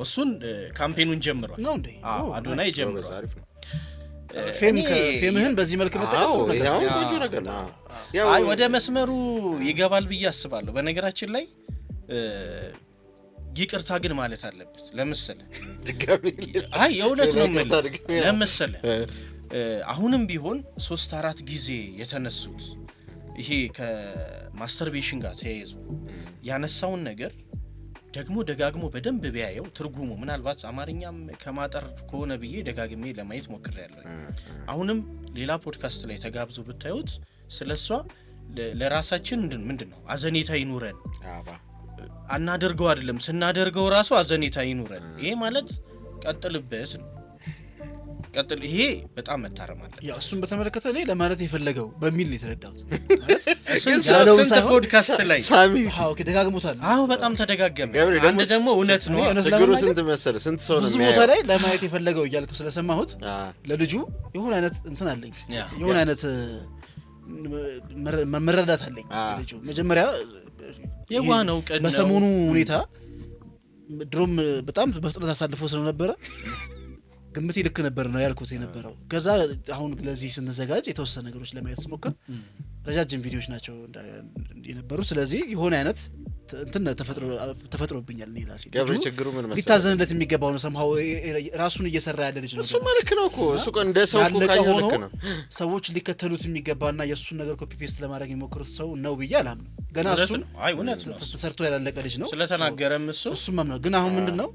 እሱን ካምፔኑን ጀምሯል ነው እንዴ አዶናይ ጀምሯል ፌምህን በዚህ መልክ መጠቀም ያው ቆንጆ ነገር ነው አይ ወደ መስመሩ ይገባል ብዬ አስባለሁ በነገራችን ላይ ይቅርታ ግን ማለት አለበት ለምሳሌ አይ የእውነት ነው ማለት ለምሳሌ አሁንም ቢሆን 3-4 ጊዜ የተነሱት ይሄ ከማስተርቤሽን ጋር ተያይዞ ያነሳውን ነገር ደግሞ ደጋግሞ በደንብ ቢያየው ትርጉሙ ምናልባት አማርኛም ከማጠር ከሆነ ብዬ ደጋግሜ ለማየት ሞክሬያለሁ አሁንም ሌላ ፖድካስት ላይ ተጋብዞ ብታዩት ስለሷ ለራሳችን ምንድነው አዘኔታ ይኑረን አናደርገው አይደለም ስናደርገው ራሱ አዘኔታ ይኑረን ይሄ ማለት ቀጥልበት ነው ቀጥል ይሄ በጣም መታረም አለ ያ እሱን በተመለከተ እኔ ለማለት የፈለገው በሚል ነው የተረዳሁት ስንት ፖድካስት ላይ ሳሚ ደጋግሞታል በጣም ተደጋገመ አንድ ደግሞ እውነት ነው ችግሩ ስንት መሰለህ ስንት ሰው ነው ብዙ ቦታ ላይ ለማየት የፈለገው እያልኩ ስለሰማሁት ለልጁ የሆነ አይነት እንትን አለኝ የሆነ አይነት መረዳት አለኝ ልጁ መጀመሪያ የዋነው ቀን በሰሞኑ ሁኔታ ድሮም በጣም በፍጥነት አሳልፎ ስለነበረ ግምቴ ልክ ነበር ነው ያልኩት የነበረው ከዛ አሁን ለዚህ ስንዘጋጅ የተወሰነ ነገሮች ለማየት ስሞክር ረጃጅም ቪዲዮዎች ናቸው የነበሩ ስለዚህ የሆነ አይነት እንትን ተፈጥሮብኛል ነው ራሴ ገብሬ ችግሩ ምን መሰለህ ሊታዘንለት የሚገባው ነው ሰምሃው ራሱን እየሰራ ያለ ልጅ ነው እሱ ማለት ነው እኮ እሱ እንደ ሰው እኮ ካየው ልክ ነው ሰዎች ሊከተሉት የሚገባና የሱን ነገር ኮፒ ፔስት ለማድረግ የሚሞክሩት ሰው ነው ብዬ አላምንም ገና እሱ አይ እውነት ነው ተሰርቶ ያላለቀ ልጅ ነው ስለተናገረም እሱ ማምነው ግን አሁን ምንድነው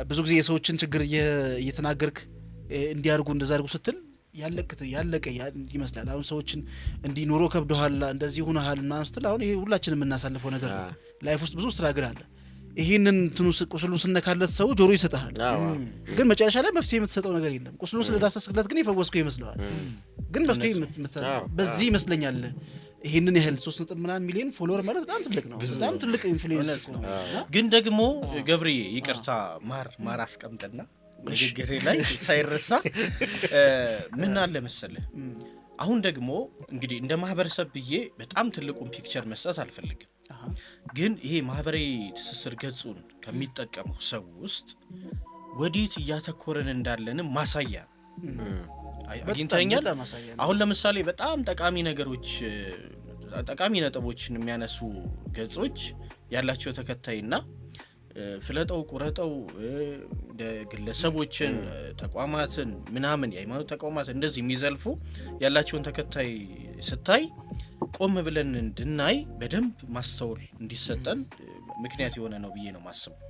ብዙ ጊዜ የሰዎችን ችግር እየተናገርክ እንዲያርጉ እንደዛርጉ ስትል ያለቀ ይመስላል አሁን ሰዎችን እንዲኖሮ ከብዶሃል እንደዚህ ሆነሃል እና ስትል አሁን ይሄ ሁላችንም እናሳልፈው ነገር ነው ላይፍ ውስጥ ብዙ ስትራግል አለ ይሄንን እንትኑ ቁስሉ ስነካለት ሰው ጆሮ ይሰጣል ግን መጨረሻ ላይ መፍትሄ የምትሰጠው ነገር የለም ቁስሉ ስለዳሰስክለት ግን ይፈወስኩ ይመስላል ግን መፍትሄ በዚህ ይመስለኛል ይሄንን ያህል 3.9 ሚሊዮን ፎሎወር ማለት በጣም ትልቅ ነው በጣም ትልቅ ኢንፍሉዌንስ ነው ግን ደግሞ ገብሬ ይቅርታ ማር አስቀምጥና ንግግሬ ላይ ሳይረሳ ምን አለ መሰለህ አሁን ደግሞ እንግዲህ እንደ ማህበረሰብ ብዬ በጣም ትልቁን ፒክቸር መስጠት አልፈልግም ግን ይሄ ማህበራዊ ትስስር ገጹን ከሚጠቀሙ ሰው ውስጥ ወዴት እያተኮረን እንዳለን ማሳያ አግኝተኛል አሁን ለምሳሌ በጣም ጠቃሚ ነጥቦችን የሚያነሱ ገጾች ያላቸው ተከታይና ፍለጠው ቁረጠው ግለሰቦችን ተቋማትን ምናምን የሃይማኖት ተቋማት እንደዚህ የሚዘልፉ ያላቸውን ተከታይ ስታይ ቆም ብለን እንድናይ በደንብ ማስተዋል እንዲሰጠን ምክንያት የሆነ ነው ብዬ ነው ማስበው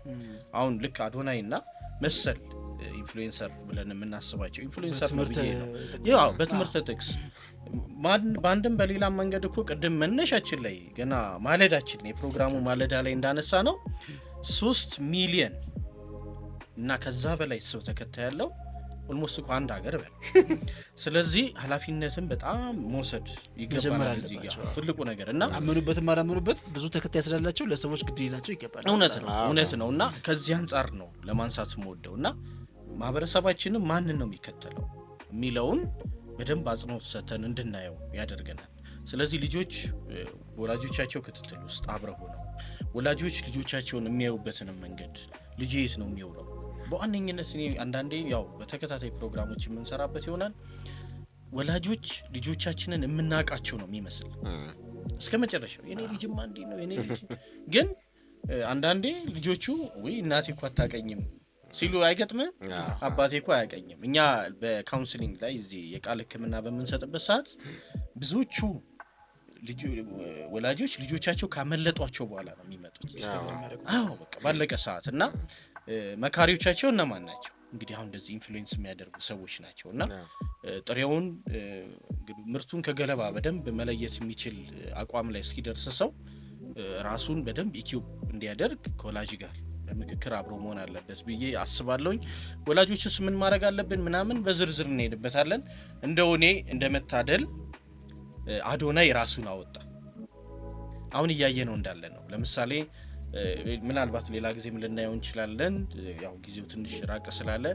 አሁን ልክ አዶናይና መሰል ኢንፍሉዌንሰር ብለን የምናስባቸው ኢንፍሉዌንሰር ነው ብዬ ነው ያው በትምህርት ጥቅስ ባንድም በሌላ መንገድ እኮ ቅድም መነሻችን ላይ ገና ማለዳችን የፕሮግራሙ ማለዳ ላይ እንዳነሳ ነው 3 ሚሊዮን እና ከዛ በላይ ሰው ተከታይ ያለው ኦልሞስት እኮ አንድ ሀገር በል ስለዚህ ኃላፊነትን በጣም መውሰድ ይገባል እዚህ ጋር ትልቁ ነገር እና አመኑበት ብዙ ተከታይ ስላላቸው ለሰዎች ግድ ይላቸው ይገባል እውነት ነውና ከዚህ አንፃር ነው ለማንሳት የምወደውና ማህበረሰባችንን ማንን ነው የሚከተለው የሚለውን በደንብ አጽንኦት ሰጥተን እንድናየው ያደርገናል ስለዚህ ልጆች ወላጆቻቸው ክትትል ውስጥ አብረው ሆነው ወላጆች ልጆቻቸውን የሚያዩበትን መንገድ ልጅ የት ነው የሚውለው በአንኛነት እኔ አንዳንዴ ያው በተከታታይ ፕሮግራሞች የምንሰራበት ይሆናል ወላጆች ልጆቻችንን የምናቃቸው ነው የሚመስል እስከመጨረሻው የኔ ልጅማ እንዴ ነው የኔ ልጅ ግን አንዳንዴ ልጆቹ ወይ እናቴ እኮ አታቀኝም ሲሉ አይገጥም አባቴ እኮ አያቀኝም እኛ በካውንስሊንግ ላይ እዚህ የቃል ህክምና በመንሰጥበት ሰዓት ብዙዎቹ ወላጆች ልጆቻቸው ካመለጧቸው በኋላ ነው የሚመጡት በቃ ባለቀ ሰዓት እና መካሪዎቻቸው እነማን ናቸው እንግዲህ አሁን እንደዚህ ኢንፍሉዌንስ የሚያደርጉ ሰዎች ናቸውና ጥሬውን እንግዲህ ምርቱን ከገለባ በደንብ መለየት የሚችል አቋም ላይ እስኪደርስ ሰው ራሱን በደንብ ኢኪዩብ እንዲያደርግ ከወላጅ ጋር በምክክር አብሮ መሆን አለበት ብዬ አስባለሁኝ ወላጆችስ ምን ማድረግ አለብን ምናምን በዝርዝር እንሄድበታለን እንደውኔ እንደመታደል አዶናይ ራሱን አወጣ አሁን እያየ ነው እንዳለ ነው ለምሳሌ ምናልባት ሌላ ጊዜም ልናየው እንችላለን ያው ጊዜው ትንሽ ራቅ ስላለ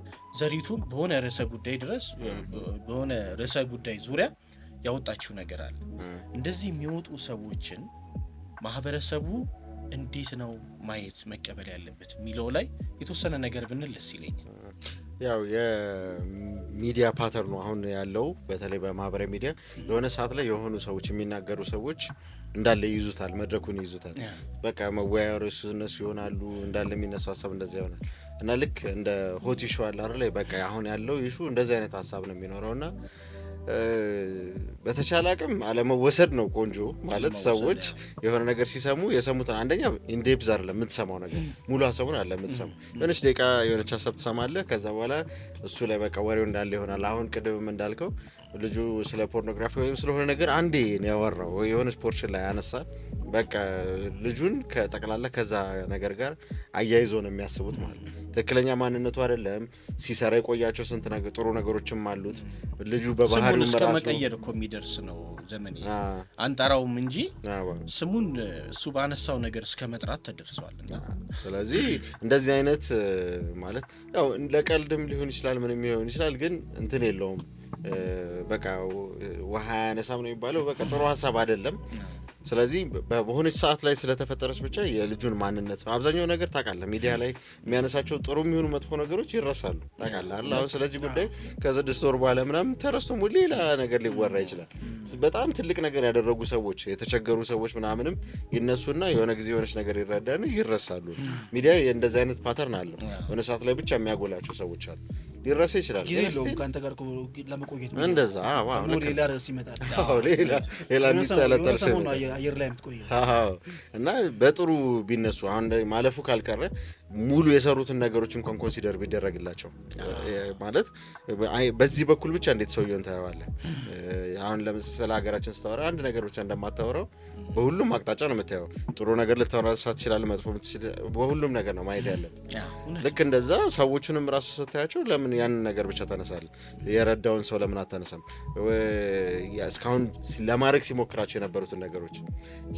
ዘሪቱን በሆነ ርዕሰ ጉዳይ ዙሪያ ያወጣችው ነገር አለ እንደዚህ የሚወጡ ሰዎችን ማህበረሰቡ እንዴት ነው ማየት መቀበል ያለበት ሚለው ላይ የተወሰነ ነገር ብንልስ ይለኛል ያው የሚዲያ ፓተርኑ አሁን ያለው በተለይ በማህበራዊ ሚዲያ የሆነ ሰዓት ላይ የሆኑ ሰዎች የሚናገሩ ሰዎች እንዳለ ይዙታል መድረኩን ይዙታል በቃ መወያየሮች እነሱ ይሆናሉ እንዳለ የሚነሳው ሐሳብ እንደዛ ይሆናል እና ልክ እንደ ሆት ኢሹ አለ አይደል በቃ አሁን ያለው ኢሹ እንደዛ አይነት ሐሳብ ነው የሚኖረውና በተቻለ አቅም አለመወሰድ ነው ቆንጆ ማለት ሰዎች የሆነ ነገር ሲሰሙ የሰሙትን አንደኛ ኢንዴፕዝ አይደለም የምትሰማው ነገር ሙሉ ሐሳቡን አይደለም የምትሰማው የሆነች ደቂቃ የሆነች ሐሳብ ትሰማለህ ከዛ በኋላ እሱ ላይ በቃ ወሬው እንዳለ ይሆናል አሁን ቅድም እንዳልከው ልጁ ስለ ፖርኖግራፊ ወይም ስለሆነ ነገር አንዴ ነው ያወራው የሆነች ፖርሽን ላይ ያነሳ በቃ ልጁን ከጠቅላላ ከዛ ነገር ጋር አያይዞ ነው የሚያስቡት ማለት ነው ትክክለኛ ማንነቱ አይደለም ሲሰራ የቆያቸው ስንት ነገር ጥሩ ነገሮችም አሉት ልጁ በባህሪው መራሱ መቀየር እኮ የሚደርስ ነው ዘመን አንጣራውም እንጂ ስሙን እሱ ባነሳው ነገር እስከ መጥራት ተደርሷልና ስለዚህ እንደዚህ አይነት ማለት ያው ለቀልድም ሊሆን ይችላል ምንም ሊሆን ይችላል ግን እንትን የለውም በቃ ውሃ ያነሳም ነው የሚባለው በቃ ጥሩ ሐሳብ አይደለም ስለዚህ በሆነች ሰዓት ላይ ስለተፈጠረች ብቻ የልጁን ማንነት አብዛኛው ነገር ታውቃለህ ሚዲያ ላይ የሚያነሳቸው ጥሩ የሚሆኑ መጥፎ ነገሮች ይረሳሉ ታውቃለህ አይደል አሁን ስለዚህ ጉዳይ ከ6 ወር በኋላ ምናምን ተረስቶም ሌላ ነገር ሊወራ ይችላል በጣም ትልቅ ነገር ያደረጉ ሰዎች የተቸገሩ ሰዎች ምናምንም ይነሱና የሆነ ጊዜ የሆነች ነገር ይረዳሉ ይረሳሉ ሚዲያ እንደዛ አይነት ፓተርን አለው የሆነ ሰዓት ላይ ብቻ የሚያጎላቸው ሰዎች አሉ ሊረሳ ይችላል ጊዜ የለውም ካንተ ጋር ለመቆየት እንደዛ ነው ሌላ ርዕስ ይመጣል ሌላ የሚተለጠል አየር ላይ የምትቆየው እና በጥሩ ቢነሱ አሁን ማለፉ ካልቀረ ሙሉ የሰሩትን ነገሮች እንኳን ኮንሲደር ቢደረግላቸው ማለት በዚህ በኩል ብቻ እንዴት ሰውየውን ታየዋለህ? አሁን ለምሳሌ ሀገራችን ስታወራ አንድ ነገር ብቻ እንደማታወራው በሁሉም አቅጣጫ ነው የምታየው። ጥሩ ነገር ልታወራ ትችላለህ፣ መጥፎ በሁሉም ነገር ነው ማየት ያለብህ። ልክ እንደዛ ሰዎቹንም ራሱ ስታያቸው ለምን ያንን ነገር ብቻ ታነሳለህ? የረዳውን ሰው ለምን አታነሳም? እስካሁን ለማድረግ ሲሞክራቸው የነበሩትን ነገሮች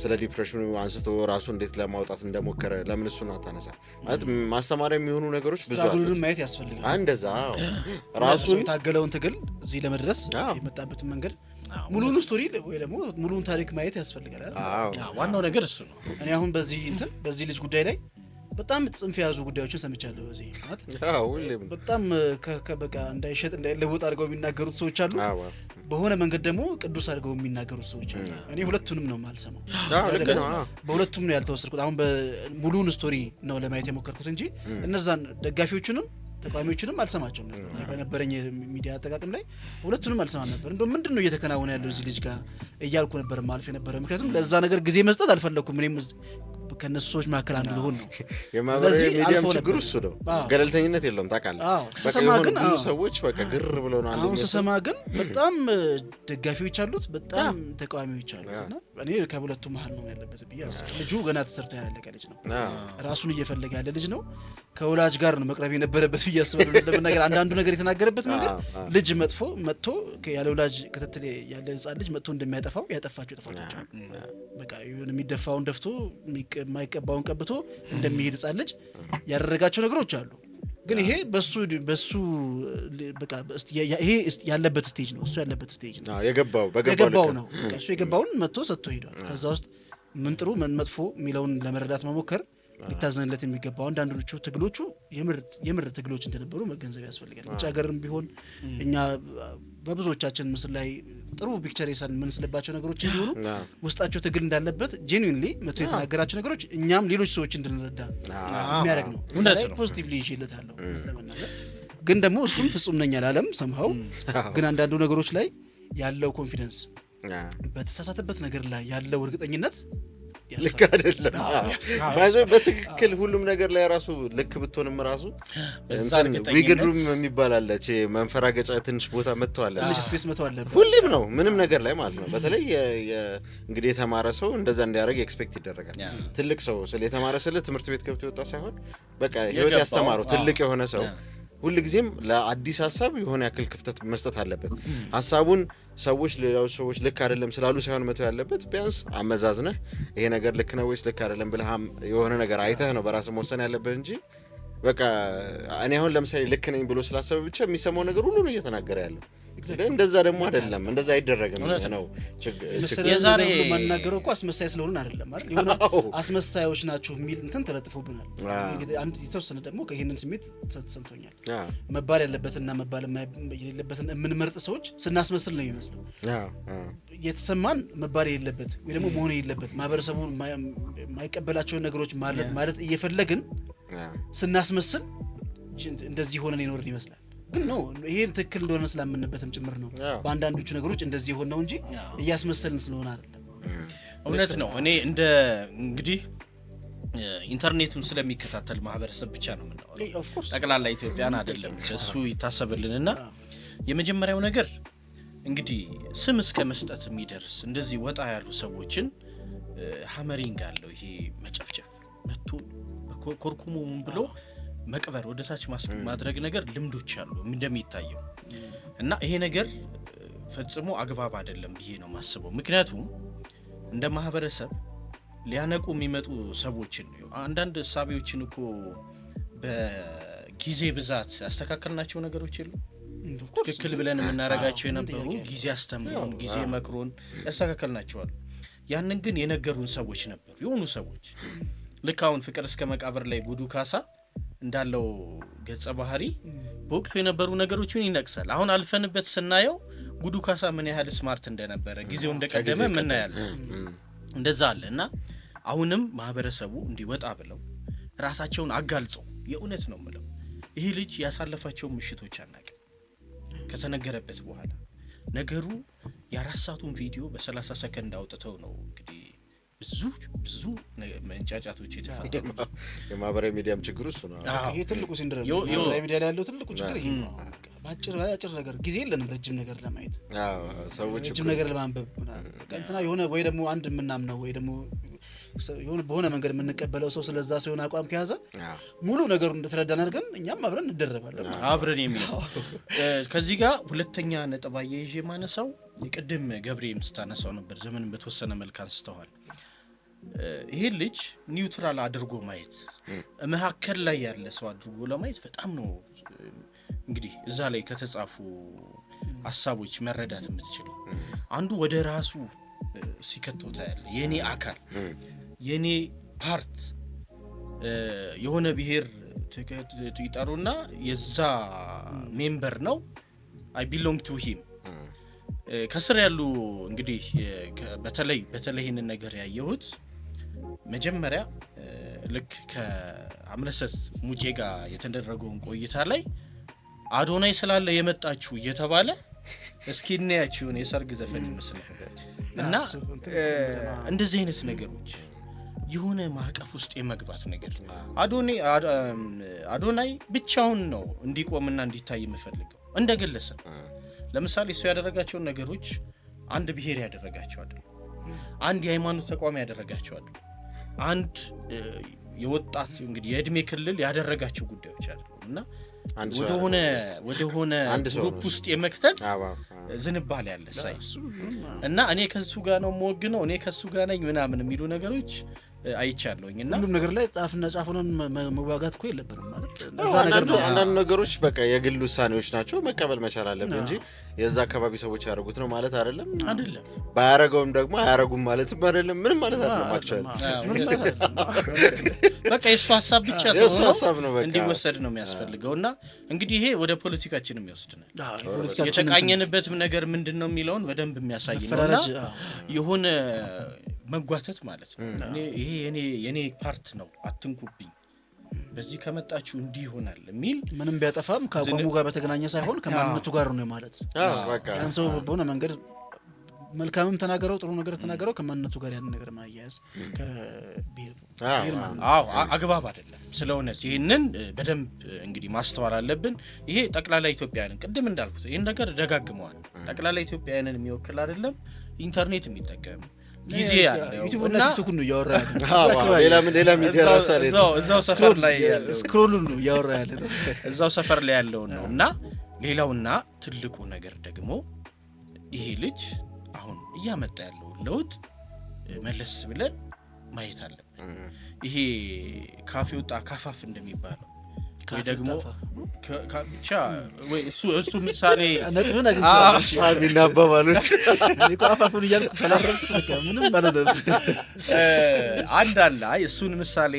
ስለ ዲፕሬሽኑ አንስቶ ራሱ እንዴት ለማውጣት እንደሞከረ ለምን እሱን አታነሳም? ማለት ማስተማሪያ የሚሆኑ ነገሮች ብዙ አሉ። ስትራግሉን ማየት ያስፈልጋል። እንደዛ ራሱን የታገለውን ትግል እዚህ ለመድረስ የመጣበትን መንገድ ሙሉውን ስቶሪ ወይ ደግሞ ሙሉውን ታሪክ ማየት ያስፈልጋል አይደል? ዋናው ነገር እሱ ነው። እኔ አሁን በዚህ ልጅ ጉዳይ ላይ በጣም ጽንፍ የያዙ ጉዳዮችን ሰምቻለሁ። በዚህ ማለት በጣም በቃ እንዳይሸጥ እንዳይለወጥ አድርገው የሚናገሩት ሰዎች አሉ። በሆነ መንገድ ደግሞ ቅዱስ አድርገው የሚናገሩት ሰዎች አሉ። እኔ ሁለቱንም ነው የማልሰማው። በሁለቱም ነው ያልተወሰድኩት። አሁን ሙሉውን ስቶሪ ነው ለማየት የሞከርኩት እንጂ እነዛን ደጋፊዎቹንም ተቃዋሚዎችንም አልሰማቸውም ነበር። በነበረኝ ሚዲያ አጠቃቀም ላይ ሁለቱንም አልሰማም ነበር። እንደው ምንድነው እየተከናወነ ያለው እዚህ ልጅ ጋር እያልኩ ነበር ማልፍ የነበረ። ምክንያቱም ለዛ ነገር ጊዜ መስጠት አልፈለኩም። እኔም ከነሱ ሰዎች መካከል አንዱ ልሆን ነው። የማህበራዊ ሚዲያም ችግር እሱ ነው። ገለልተኝነት የለውም ታውቃለህ። ስሰማ ግን ብዙ ሰዎች በቃ ግር ብለው ነው። አሁን ስሰማ ግን በጣም ደጋፊዎች አሉት፣ በጣም ተቃዋሚዎች አሉት። እና እኔ ከሁለቱ መሀል ነው ያለበት ብዬ አስባለሁ። ልጁ ገና ተሰርቶ ያላለቀ ልጅ ነው። ራሱን እየፈለገ ያለ ልጅ ነው። ከወላጅ ጋር ነው መቅረብ የነበረበት ብዬ አስባለሁ። ለመናገር አንዳንዱ ነገር የተናገረበት መንገድ ልጅ መጥቶ ያለ ወላጅ ክትትል ያለ ህጻን ልጅ መጥቶ እንደሚያጠፋው ያጠፋቸው ጥፋቶች አሉ። በቃ የሚደፋውን ደፍቶ የማይቀባውን ቀብቶ እንደሚሄድ ህጻን ልጅ ያደረጋቸው ነገሮች አሉ። ግን ይሄ በሱ በቃ ይሄ ያለበት ስቴጅ ነው። እሱ ያለበት ስቴጅ ነው። የገባው ነው። እሱ የገባውን መጥቶ ሰጥቶ ሄዷል። ከዛ ውስጥ ምን ጥሩ ምን መጥፎ የሚለውን ለመረዳት መሞከር ሊታዘንለት የሚገባው። አንዳንዶቹ ትግሎቹ የምር ትግሎች እንደነበሩ መገንዘብ ያስፈልጋል። ውጭ ሀገርም ቢሆን እኛ በብዙዎቻችን ምስል ላይ ጥሩ ፒክቸር የምንስልባቸው ነገሮች እንዲሆኑ ውስጣቸው ትግል እንዳለበት ጄኒዩንሊ መጥቶ የተናገራቸው ነገሮች እኛም ሌሎች ሰዎች እንድንረዳ የሚያደርግ ነው። ፖዚቲቭሊ ይዤለታለሁ ለመናገር። ግን ደግሞ እሱም ፍጹም ነኝ አላለም ሰምሃው። ግን አንዳንዱ ነገሮች ላይ ያለው ኮንፊደንስ፣ በተሳሳተበት ነገር ላይ ያለው እርግጠኝነት ልክ አይደለም። በትክክል ሁሉም ነገር ላይ ራሱ ልክ ብትሆንም ራሱ ዊግድ ሩም የሚባል አለ። መንፈራገጫ ትንሽ ቦታ መጥተዋል፣ ትንሽ ስፔስ መጥተዋል። ሁሌም ነው ምንም ነገር ላይ ማለት ነው። በተለይ እንግዲህ የተማረ ሰው እንደዛ እንዲያደርግ ኤክስፔክት ይደረጋል። ትልቅ ሰው የተማረ ስለ ትምህርት ቤት ገብቶ የወጣ ሳይሆን በቃ ህይወት ያስተማረው ትልቅ የሆነ ሰው ሁልጊዜም ለአዲስ ሀሳብ የሆነ ያክል ክፍተት መስጠት አለበት። ሀሳቡን ሌሎች ሰዎች ልክ አይደለም ስላሉ ሳይሆን መተው ያለበት ቢያንስ አመዛዝነህ ይሄ ነገር ልክ ነው ወይስ ልክ አይደለም ብለህ የሆነ ነገር አይተህ ነው በራስህ መወሰን ያለበት እንጂ በቃ እኔ አሁን ለምሳሌ ልክ ነኝ ብሎ ስላሰበ ብቻ የሚሰማው ነገር ሁሉ ነው እየተናገረ ያለው። እንደዛ ደግሞ አይደለም፣ እንደዛ አይደረግም ነው የዛሬ መናገረው እኮ አስመሳይ ስለሆነ አይደለም ማለት የሆነ አስመሳዮች ናችሁ የሚል እንትን ተለጥፎብናል። አንድ የተወሰነ ደግሞ ከይሄንን ስሜት ተሰምቶኛል። መባል ያለበትና መባል የሌለበትን የምንመርጥ ሰዎች ስናስመስል ነው የሚመስለው። የተሰማን መባል የሌለበት ወይ ደግሞ መሆን የሌለበት ማህበረሰቡ የማይቀበላቸውን ነገሮች ማለት እየፈለግን ስናስመስል እንደዚህ ሆነን የኖርን ይመስላል። ግን ነው ይሄ ትክክል እንደሆነ ስላመንበትም ጭምር ነው። በአንዳንዶቹ ነገሮች እንደዚህ ሆነ ነው እንጂ እያስመሰልን ስለሆነ አይደለም። እውነት ነው። እኔ እንግዲህ ኢንተርኔቱን ስለሚከታተል ማህበረሰብ ብቻ ነው የምናወራው፣ ጠቅላላ ኢትዮጵያን አይደለም። እሱ ይታሰብልንና የመጀመሪያው ነገር እንግዲህ ስም እስከ መስጠት የሚደርስ እንደዚህ ወጣ ያሉ ሰዎችን ሀመሪንግ አለው። ይሄ መጨፍጨፍ መጥቶ ኮርኩሙ ብሎ መቅበር ወደ ታች ማድረግ ነገር ልምዶች አሉ እንደሚታየው እና ይሄ ነገር ፈጽሞ አግባብ አይደለም ብዬ ነው ማስበው። ምክንያቱም እንደ ማህበረሰብ ሊያነቁ የሚመጡ ሰዎችን አንዳንድ ሐሳቢዎችን እኮ በጊዜ ብዛት ያስተካከልናቸው ነገሮች የሉ ትክክል ብለን የምናረጋቸው የነበሩ ጊዜ አስተምሮን ጊዜ መክሮን ያስተካከልናቸዋል። ያንን ግን የነገሩን ሰዎች ነበሩ፣ የሆኑ ሰዎች ልክ አሁን ፍቅር እስከ መቃብር ላይ ጉዱ ካሳ እንዳለው ገጸ ባህሪ በወቅቱ የነበሩ ነገሮችን ይነቅሳል። አሁን አልፈንበት ስናየው ጉዱ ካሳ ምን ያህል ስማርት እንደነበረ ጊዜው እንደቀደመ ምን ያህል እንደዛ አለ እና አሁንም ማህበረሰቡ እንዲወጣ ብለው ራሳቸውን አጋልጸው የእውነት ነው የምለው ይሄ ልጅ ያሳለፋቸው ምሽቶች አናውቅም። ከተነገረበት በኋላ ነገሩ የአራት ሰዓቱን ቪዲዮ በ30 ሰከንድ አውጥተው ነው እንግዲህ ብዙ መንጫጫቶች የተፈጠሩ የማህበራዊ ሚዲያም ችግሩ እሱ ነው። ይሄ ትልቁ ሲንድሮም የማህበራዊ ሚዲያ ላይ ያለው ትልቁ ችግር ይሄ ነው። ባጭር ነገር ጊዜ የለንም ረጅም ነገር ለማየት ሰዎች ረጅም ነገር ለማንበብ እንትና የሆነ ወይ ደግሞ አንድ የምናምነው ወይ ደግሞ የሆነ በሆነ መንገድ የምንቀበለው ሰው ስለዛ ሰው የሆነ አቋም ከያዘ ሙሉ ነገሩን እንደተረዳን አድርገን እኛም አብረን እንደረባለን አብረን የሚለው ከዚህ ጋር ሁለተኛ ነጥብ አያይዤ ማነሳው የቅድም ገብሬም ስታነሳው ነበር ዘመንን በተወሰነ መልክ አንስተዋል። ይሄ ልጅ ኒውትራል አድርጎ ማየት መሀከል ላይ ያለ ሰው አድርጎ ለማየት በጣም ነው እንግዲህ እዛ ላይ ከተጻፉ ሐሳቦች መረዳት የምትችለው። አንዱ ወደ ራሱ ሲከተው ታያለ የኔ አካል የኔ ፓርት የሆነ ብሔር ይጠሩና የዛ ሜምበር ነው I belong to him ከስር ያሉ እንግዲህ በተለይ ይሄንን ነገር ያየሁት መጀመሪያ ልክ ከአምለሰት ሙጬ ጋር የተደረገውን ቆይታ ላይ አዶናይ ስላለ የመጣችሁ እየተባለ እስኪ እናያችሁን የሰርግ ዘፈን ይመስላል እና እንደዚህ አይነት ነገሮች የሆነ ማዕቀፍ ውስጥ የመግባት ነገር አዶናይ ብቻውን ነው እንዲቆምና እንዲታይ የምፈልገው እንደ ግለሰብ። ለምሳሌ እሱ ያደረጋቸውን ነገሮች አንድ ብሔር ያደረጋቸው አይደል፣ አንድ የሃይማኖት ተቋም ያደረጋቸው አይደል፣ አንድ የወጣት እንግዲህ የእድሜ ክልል ያደረጋቸው ጉዳዮች አይደል እና ወደሆነ ግሩፕ ውስጥ የመክተት ዝንባሌ ያለ ሳይ እና እኔ ከሱ ጋር ነው የምወግነው እኔ ከሱ ጋር ነኝ ምናምን የሚሉ ነገሮች አይቻለሁኝና ሁሉም ነገር ላይ ጣፍና ጫፉን መዋጋት እኮ የለብንም ማለት እዛ ነገር ነው። አንዳንድ ነገሮች በቃ የግል ውሳኔዎች ናቸው መቀበል መቻል አለብን እንጂ የዛ አካባቢ ሰዎች ያደርጉት ነው ማለት አይደለም። ባያረገውም ደግሞ አያረጉም ማለትም አይደለም ምንም ማለት አይደለም። አክቹአሊ በቃ የሱ ሐሳብ ብቻ ነው እንዲወሰድ ነው የሚያስፈልገውና እንግዲህ ይሄ ወደ ፖለቲካችንም ይወስድናል። የተቃኘንበትም ነገር ምንድነው የሚለውን በደንብ የሚያሳይ ነውና የሆነ መጓተት ማለት ነው። ይሄ የኔ ፓርት ነው አትንኩብኝ በዚህ ከመጣችሁ እንዲህ ይሆናል የሚል ምንም ቢያጠፋም ከአቋሙ ጋር በተገናኘ ሳይሆን ከማንነቱ ጋር ነው ማለት በቃ ያን ሰው በሆነ መንገድ መልካምም ተናገረው ጥሩ ነገር ተናገረው ከማንነቱ ጋር ያን ነገር ማያያዝ አግባብ አይደለም። ስለሆነስ ይሄንን በደንብ እንግዲህ ማስተዋል አለብን። ይሄ ጠቅላላ ኢትዮጵያውያንን ቅድም እንዳልኩት ይሄን ነገር ደጋግመዋል። ጠቅላላ ኢትዮጵያውያንን የሚወክል አይደለም። ኢንተርኔት የሚጠቀም ጊዜ ያለው እና ቲክቶክ ነው ያወራ ሌላ ሚዲያ ራሱ አለ እዛው ሰፈር ላይ ስክሮል ነው ያወራ ያለ እዛው ሰፈር ላይ ያለው ነውና ሌላውና ትልቁ ነገር ደግሞ ይሄ ልጅ አሁን እያመጣ ያለው ለውጥ መለስ ብለን ማየት አለብን። ይሄ ካፌ ወጣ ካፋፍ እንደሚባለው ወይ ደግሞ ብቻ ወይ እሱ ምሳሌ ሳቢና አባባሎች ካፋፉን እያልኩ ፈላረኩት ምንም ማለት ነው። አንድ አለ እሱን ምሳሌ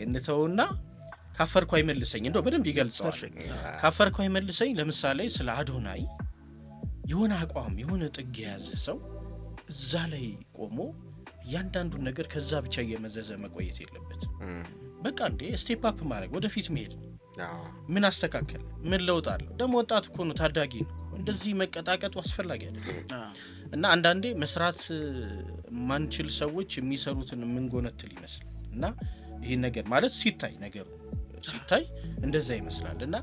እንተውና ካፈርኩ አይመልሰኝ እንደው በደንብ ይገልጸዋል። ካፈርኩ አይመልሰኝ ለምሳሌ ስለ አዶናይ የሆነ አቋም የሆነ ጥግ የያዘ ሰው እዛ ላይ ቆሞ እያንዳንዱን ነገር ከዛ ብቻ እየመዘዘ መቆየት የለበትም። በቃ እንዴ ስቴፕ አፕ ማድረግ ወደፊት መሄድ ምን አስተካከለ ምን ለውጥ አለው ደግሞ ወጣት እኮ ነው ታዳጊ ነው። እንደዚህ መቀጣቀጡ አስፈላጊ አይደለም እና አንዳንዴ መስራት ማንችል ሰዎች የሚሰሩትን ምንጎነትል ይመስላል እና ይሄን ነገር ማለት ሲታይ ነገሩ ሲታይ እንደዛ ይመስላል እና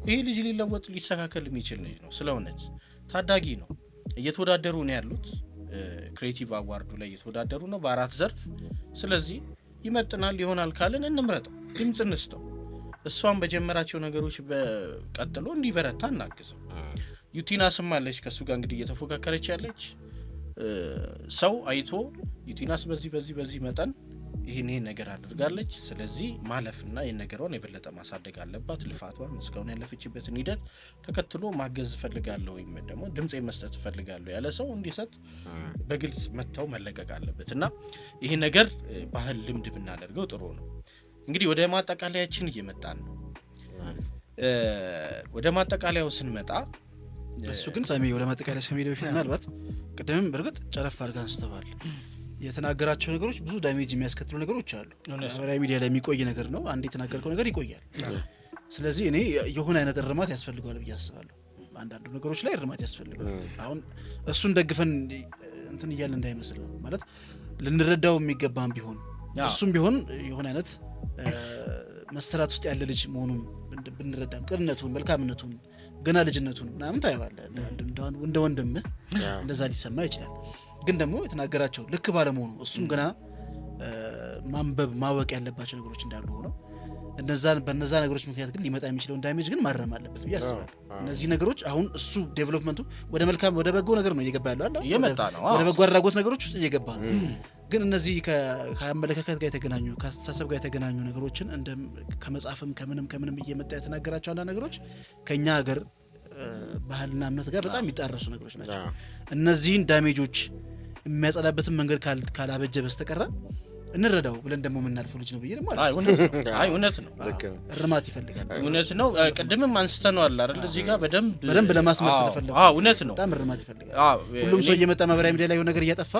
ይሄ ልጅ ሊለወጥ ሊስተካከል የሚችል ልጅ ነው። ስለሆነች ታዳጊ ነው እየተወዳደሩ ነው ያሉት ክሬቲቭ አዋርዱ ላይ እየተወዳደሩ ነው በአራት ዘርፍ። ስለዚህ ይመጥናል ይሆናል ካለን እንምረጠው ድምጽ እንስጠው። እሷን በጀመራቸው ነገሮች በቀጥሎ እንዲበረታ እናግዘው። ዩቲናስም አለች ከሱ ጋር እንግዲህ እየተፎካከረች ያለች ሰው አይቶ ዩቲናስ በዚህ መጠን ይሄን ነገር አድርጋለች ስለዚህ ማለፍና የነገሯን የበለጠ ማሳደግ አለባት። ልፋቷን እስካሁን ያለፈችበትን ሂደት ተከትሎ ማገዝ ፈልጋለሁ ወይም ደግሞ ድምጽ መስጠት ፈልጋለሁ ያለ ሰው እንዲሰጥ በግልጽ መተው መለቀቅ አለበትና ይሄ ነገር ባህል ልምድ ብናደርገው ጥሩ ነው። እንግዲህ ወደ ማጠቃለያችን እየመጣን ነው። ወደ ማጠቃለያው ስንመጣ እሱ ግን ሳሚ ወደ ማጠቃለያ ከመሄድ በፊት ምናልባት ቅድምም በርግጥ ጨረፍ አድርገን አንስተዋል የተናገራቸው ነገሮች ብዙ ዳሜጅ የሚያስከትሉ ነገሮች አሉ። ማህበራዊ ሚዲያ ላይ የሚቆይ ነገር ነው። አንዴ የተናገርከው ነገር ይቆያል። ስለዚህ እኔ የሆነ አይነት እርማት ያስፈልጋል ብዬ አስባለሁ። አንዳንዱ ነገሮች ላይ እርማት ያስፈልጋል። አሁን እሱን ደግፈን እንትን እያልን እንዳይመስል ማለት ልንረዳው የሚገባም ቢሆን እሱም ቢሆን የሆነ አይነት መስተራት ውስጥ ያለ ልጅ መሆኑን ብንረዳም ቅንነቱን መልካምነቱን ገና ልጅነቱን ምናምን ታየዋለህ እንደ ወንድምህ እንደዛ ሊሰማ ይችላል። ግን ደግሞ የተናገራቸው ልክ ባለመሆኑ እሱም ገና ማንበብ ማወቅ ያለባቸው ነገሮች እንዳሉ ሆነው በነዛ ነገሮች ምክንያት ግን ሊመጣ የሚችለው ዳሜጅ ግን ማረም አለበት ብዬ አስባለሁ። እነዚህ ነገሮች አሁን እሱ ዴቨሎፕመንቱ ወደ መልካም ወደ በጎ ነገር ነው እየገባ ያለው አይደል? እየመጣ ነው። ወደ በጎ አድራጎት ነገሮች ውስጥ እየገባ ነው። ግን እነዚህ ከአመለካከት ጋር የተገናኙ ከአስተሳሰብ ጋር የተገናኙ ነገሮችን እንደ ከመጻፍም ከምንም እየመጣ የተናገራቸው አንዳንድ ነገሮች ከኛ ሀገር ባህልና እምነት ጋር በጣም የሚጣረሱ ነገሮች ናቸው። እነዚህን ዳሜጆች የሚያጸዳበትን መንገድ ካላበጀ በስተቀር እንረዳው ብለን ደግሞ የምናልፈው ልጅ ነው ብዬ ደግሞ እውነት ነው። እርማት ይፈልጋል። እውነት ነው። ቅድምም አንስተነዋል አይደል? እዚህ ጋር በደንብ ለማስመር ስለፈለኩ እውነት ነው። በጣም እርማት ይፈልጋል። ሁሉም ሰው እየመጣ ማህበራዊ ሚዲያ ላይ የሆነ ነገር እያጠፋ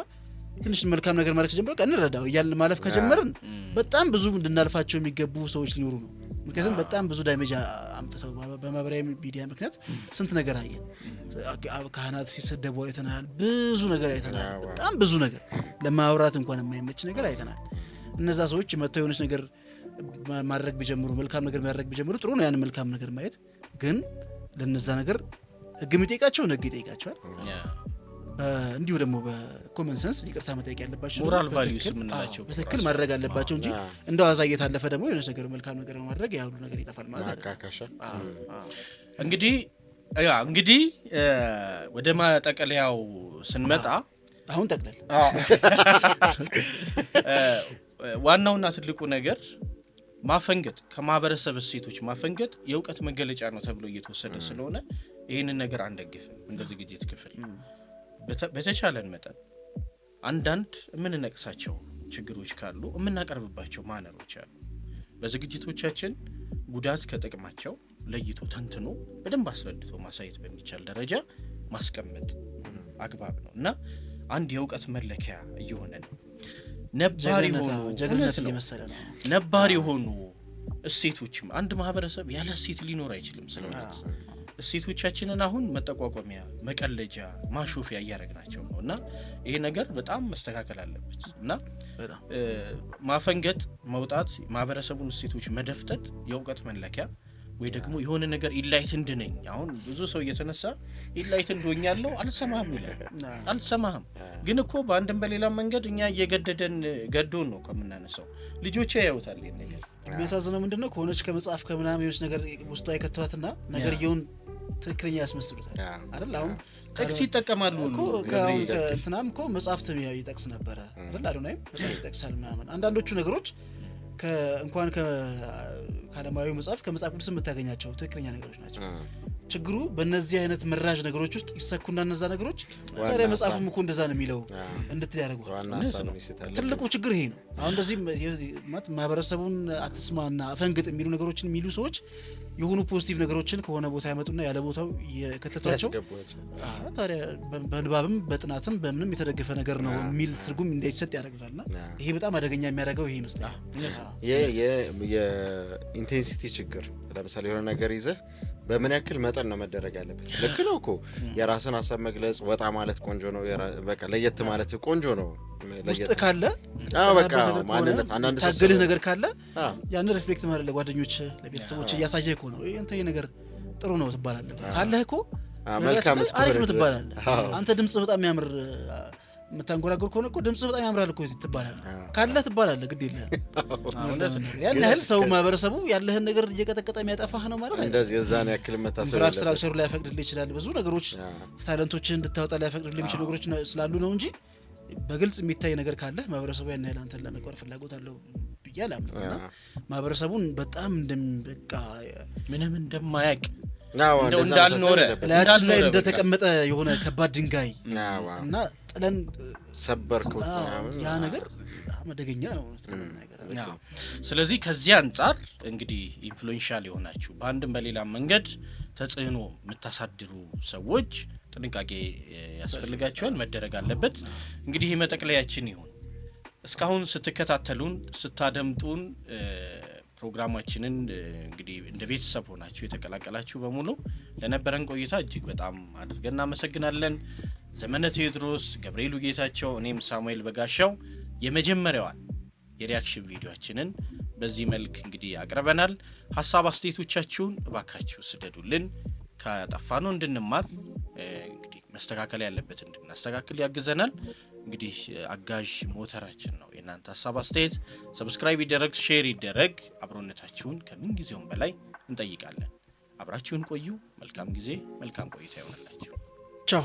ትንሽ መልካም ነገር ማድረግ ጀምሮ እንረዳው እያልን ማለፍ ከጀመርን በጣም ብዙ እንድናልፋቸው የሚገቡ ሰዎች ሊኖሩ ነው። ምክንያቱም በጣም ብዙ ዳሜጅ አምጥተው በማህበራዊ ሚዲያ ምክንያት ስንት ነገር አየን። ካህናት ሲሰደቡ አይተናል። ብዙ ነገር አይተናል። በጣም ብዙ ነገር ለማውራት እንኳን የማይመች ነገር አይተናል። እነዛ ሰዎች መተው የሆነች ነገር ማድረግ ቢጀምሩ መልካም ነገር ማድረግ ቢጀምሩ ጥሩ ነው። ያን መልካም ነገር ማየት ግን ለነዛ ነገር ህግ የሚጠይቃቸውን ህግ ይጠይቃቸዋል። እንዲሁ ደግሞ በኮመን ሰንስ ይቅርታ መጠየቅ ያለባቸው ሞራል ቫልዩስ የምንላቸው በትክክል ማድረግ አለባቸው እንጂ እንደው አዛ እየታለፈ ደግሞ የሆነ ነገር መልካም ነገር ማድረግ ያ ሁሉ ነገር ይጠፋል ማለት ነው። እንግዲህ ወደ ማጠቀለያው ስንመጣ አሁን ጠቅለል ዋናውና ትልቁ ነገር ማፈንገጥ ከማህበረሰብ እሴቶች ማፈንገጥ የእውቀት መገለጫ ነው ተብሎ እየተወሰደ ስለሆነ ይህንን ነገር አንደግፍም። እንደ ዝግጅት ክፍል በተቻለን መጠን አንዳንድ የምንነቅሳቸው ችግሮች ካሉ የምናቀርብባቸው ማነሮች አሉ። በዝግጅቶቻችን ጉዳት ከጥቅማቸው ለይቶ ተንትኖ በደንብ አስረድቶ ማሳየት በሚቻል ደረጃ ማስቀመጥ አግባብ ነው እና አንድ የእውቀት መለኪያ እየሆነ ነው። ነባር የሆኑ እሴቶችም አንድ ማህበረሰብ ያለ እሴት ሊኖር አይችልም። ስለሆነ እሴቶቻችንን አሁን መጠቋቋሚያ፣ መቀለጃ፣ ማሾፊያ እያደረግናቸው ነው እና ይሄ ነገር በጣም መስተካከል አለበት እና ማፈንገጥ፣ መውጣት፣ ማህበረሰቡን እሴቶች መደፍጠጥ የእውቀት መለኪያ ወይ ደግሞ የሆነ ነገር ኢንላይትንድ ነኝ አሁን ብዙ ሰው እየተነሳ ኢንላይትንድ ሆኛለሁ አልሰማህም ይላል። አልሰማህም ግን እኮ በአንድም በሌላ መንገድ እኛ ገዶን ነው ከምናነሳው ልጆቼ ያዩታል። ይሄን ነገር የሚያሳዝነው ምንድነው ከሆነች ከመጽሐፍ ከምናም የሆነች ነገር ውስጧ አይከተዋትና ነገር ይሁን ትክክለኛ ያስመስሉታል አይደል? አሁን ጥቅስ ይጠቀማሉ እኮ እንትናም እኮ መጽሐፍት ይጠቅስ ነበረ አይደል? አዶናይም መጽሐፍ ይጠቅሳል ምናምን አንዳንዶቹ ነገሮች እንኳን ከዓለማዊ መጽሐፍ ከመጽሐፍ ቅዱስ የምታገኛቸው ትክክለኛ ነገሮች ናቸው። ችግሩ በእነዚህ አይነት መራዥ ነገሮች ውስጥ ይሰኩና እነዛ ነገሮች ታዲያ መጽሐፉም እኮ እንደዛ ነው የሚለው እንድትል ያደርጉታል። ትልቁ ችግር ይሄ ነው። አሁን እንደዚህ ማህበረሰቡን አትስማና አፈንግጥ የሚሉ ነገሮችን የሚሉ ሰዎች የሆኑ ፖዚቲቭ ነገሮችን ከሆነ ቦታ ያመጡና ያለ ቦታው የከተቷቸው ታዲያ በንባብም በጥናትም በምንም የተደገፈ ነገር ነው የሚል ትርጉም እንዳይሰጥ ያደርጉታልና ይሄ በጣም አደገኛ የሚያደርገው ይሄ ይመስላል። የኢንቴንሲቲ ችግር ለምሳሌ የሆነ ነገር ይዘህ በምን ያክል መጠን ነው መደረግ ያለበት? ልክ ነው እኮ የራስን ሀሳብ መግለጽ ወጣ ማለት ቆንጆ ነው። በቃ ለየት ማለት ቆንጆ ነው። ውስጥ ካለ በቃ ማንነት አንዳንድ ሰው ታገልህ ነገር ካለ ያን ሪፍሌክት ማለት ለጓደኞች ለቤተሰቦች እያሳየህ እኮ ነው። ይሄ ነገር ጥሩ ነው ትባላለህ። ካለህ እኮ መልካም አሪፍ ነው ትባላለህ። አንተ ድምጽ በጣም ያምር የምታንጎራጎር ከሆነ እኮ ድምጽ በጣም ያምራል እኮ ትባላለህ። ካለህ ትባላለህ። ግድ የለህም። ያን ያህል ሰው ማህበረሰቡ ያለህን ነገር እየቀጠቀጠ የሚያጠፋህ ነው ማለት አይደል? እንደዚህ የዛን ያክል መታሰብ ኢንፍራስትራክቸሩ ላይ ያፈቅድልህ ይችላል። ብዙ ነገሮች ታለንቶችን እንድታወጣ ላይ ያፈቅድልህ የሚችሉ ነገሮች ስላሉ ነው እንጂ በግልጽ የሚታይ ነገር ካለህ ማህበረሰቡ ያን ያህል አንተን ለመቅበር ፍላጎት አለው ብዬ አላምንም። እና ማህበረሰቡን በጣም በቃ ምንም እንደማያውቅ እንዳልኖረ ላያችን ላይ እንደተቀመጠ የሆነ ከባድ ድንጋይ እና ጥለን ሰበርኩት ያ ነገር አደገኛ ነው። ስለዚህ ከዚህ አንጻር እንግዲህ ኢንፍሉዌንሻል የሆናችሁ በአንድም በሌላ መንገድ ተጽዕኖ የምታሳድሩ ሰዎች ጥንቃቄ ያስፈልጋቸዋል፣ መደረግ አለበት። እንግዲህ መጠቅለያችን ይሁን እስካሁን ስትከታተሉን ስታደምጡን ፕሮግራማችንን እንግዲህ እንደ ቤተሰብ ሆናችሁ የተቀላቀላችሁ በሙሉ ለነበረን ቆይታ እጅግ በጣም አድርገን እናመሰግናለን። ዘመነ ቴዎድሮስ፣ ገብርኤሉ ጌታቸው፣ እኔም ሳሙኤል በጋሻው የመጀመሪያዋን የሪአክሽን ቪዲዮአችንን በዚህ መልክ እንግዲህ አቅርበናል። ሐሳብ አስተያየቶቻችሁን እባካችሁ ስደዱልን። ካጠፋነው እንድንማር እንግዲህ መስተካከል ያለበት እንድናስተካክል ያግዘናል። እንግዲህ አጋዥ ሞተራችን ነው የናንተ ሐሳብ አስተያየት። ሰብስክራይብ ይደረግ፣ ሼር ይደረግ። አብሮነታችሁን ከምን ጊዜውም በላይ እንጠይቃለን። አብራችሁን ቆዩ። መልካም ጊዜ፣ መልካም ቆይታ ይሆንላችሁ። ቻው።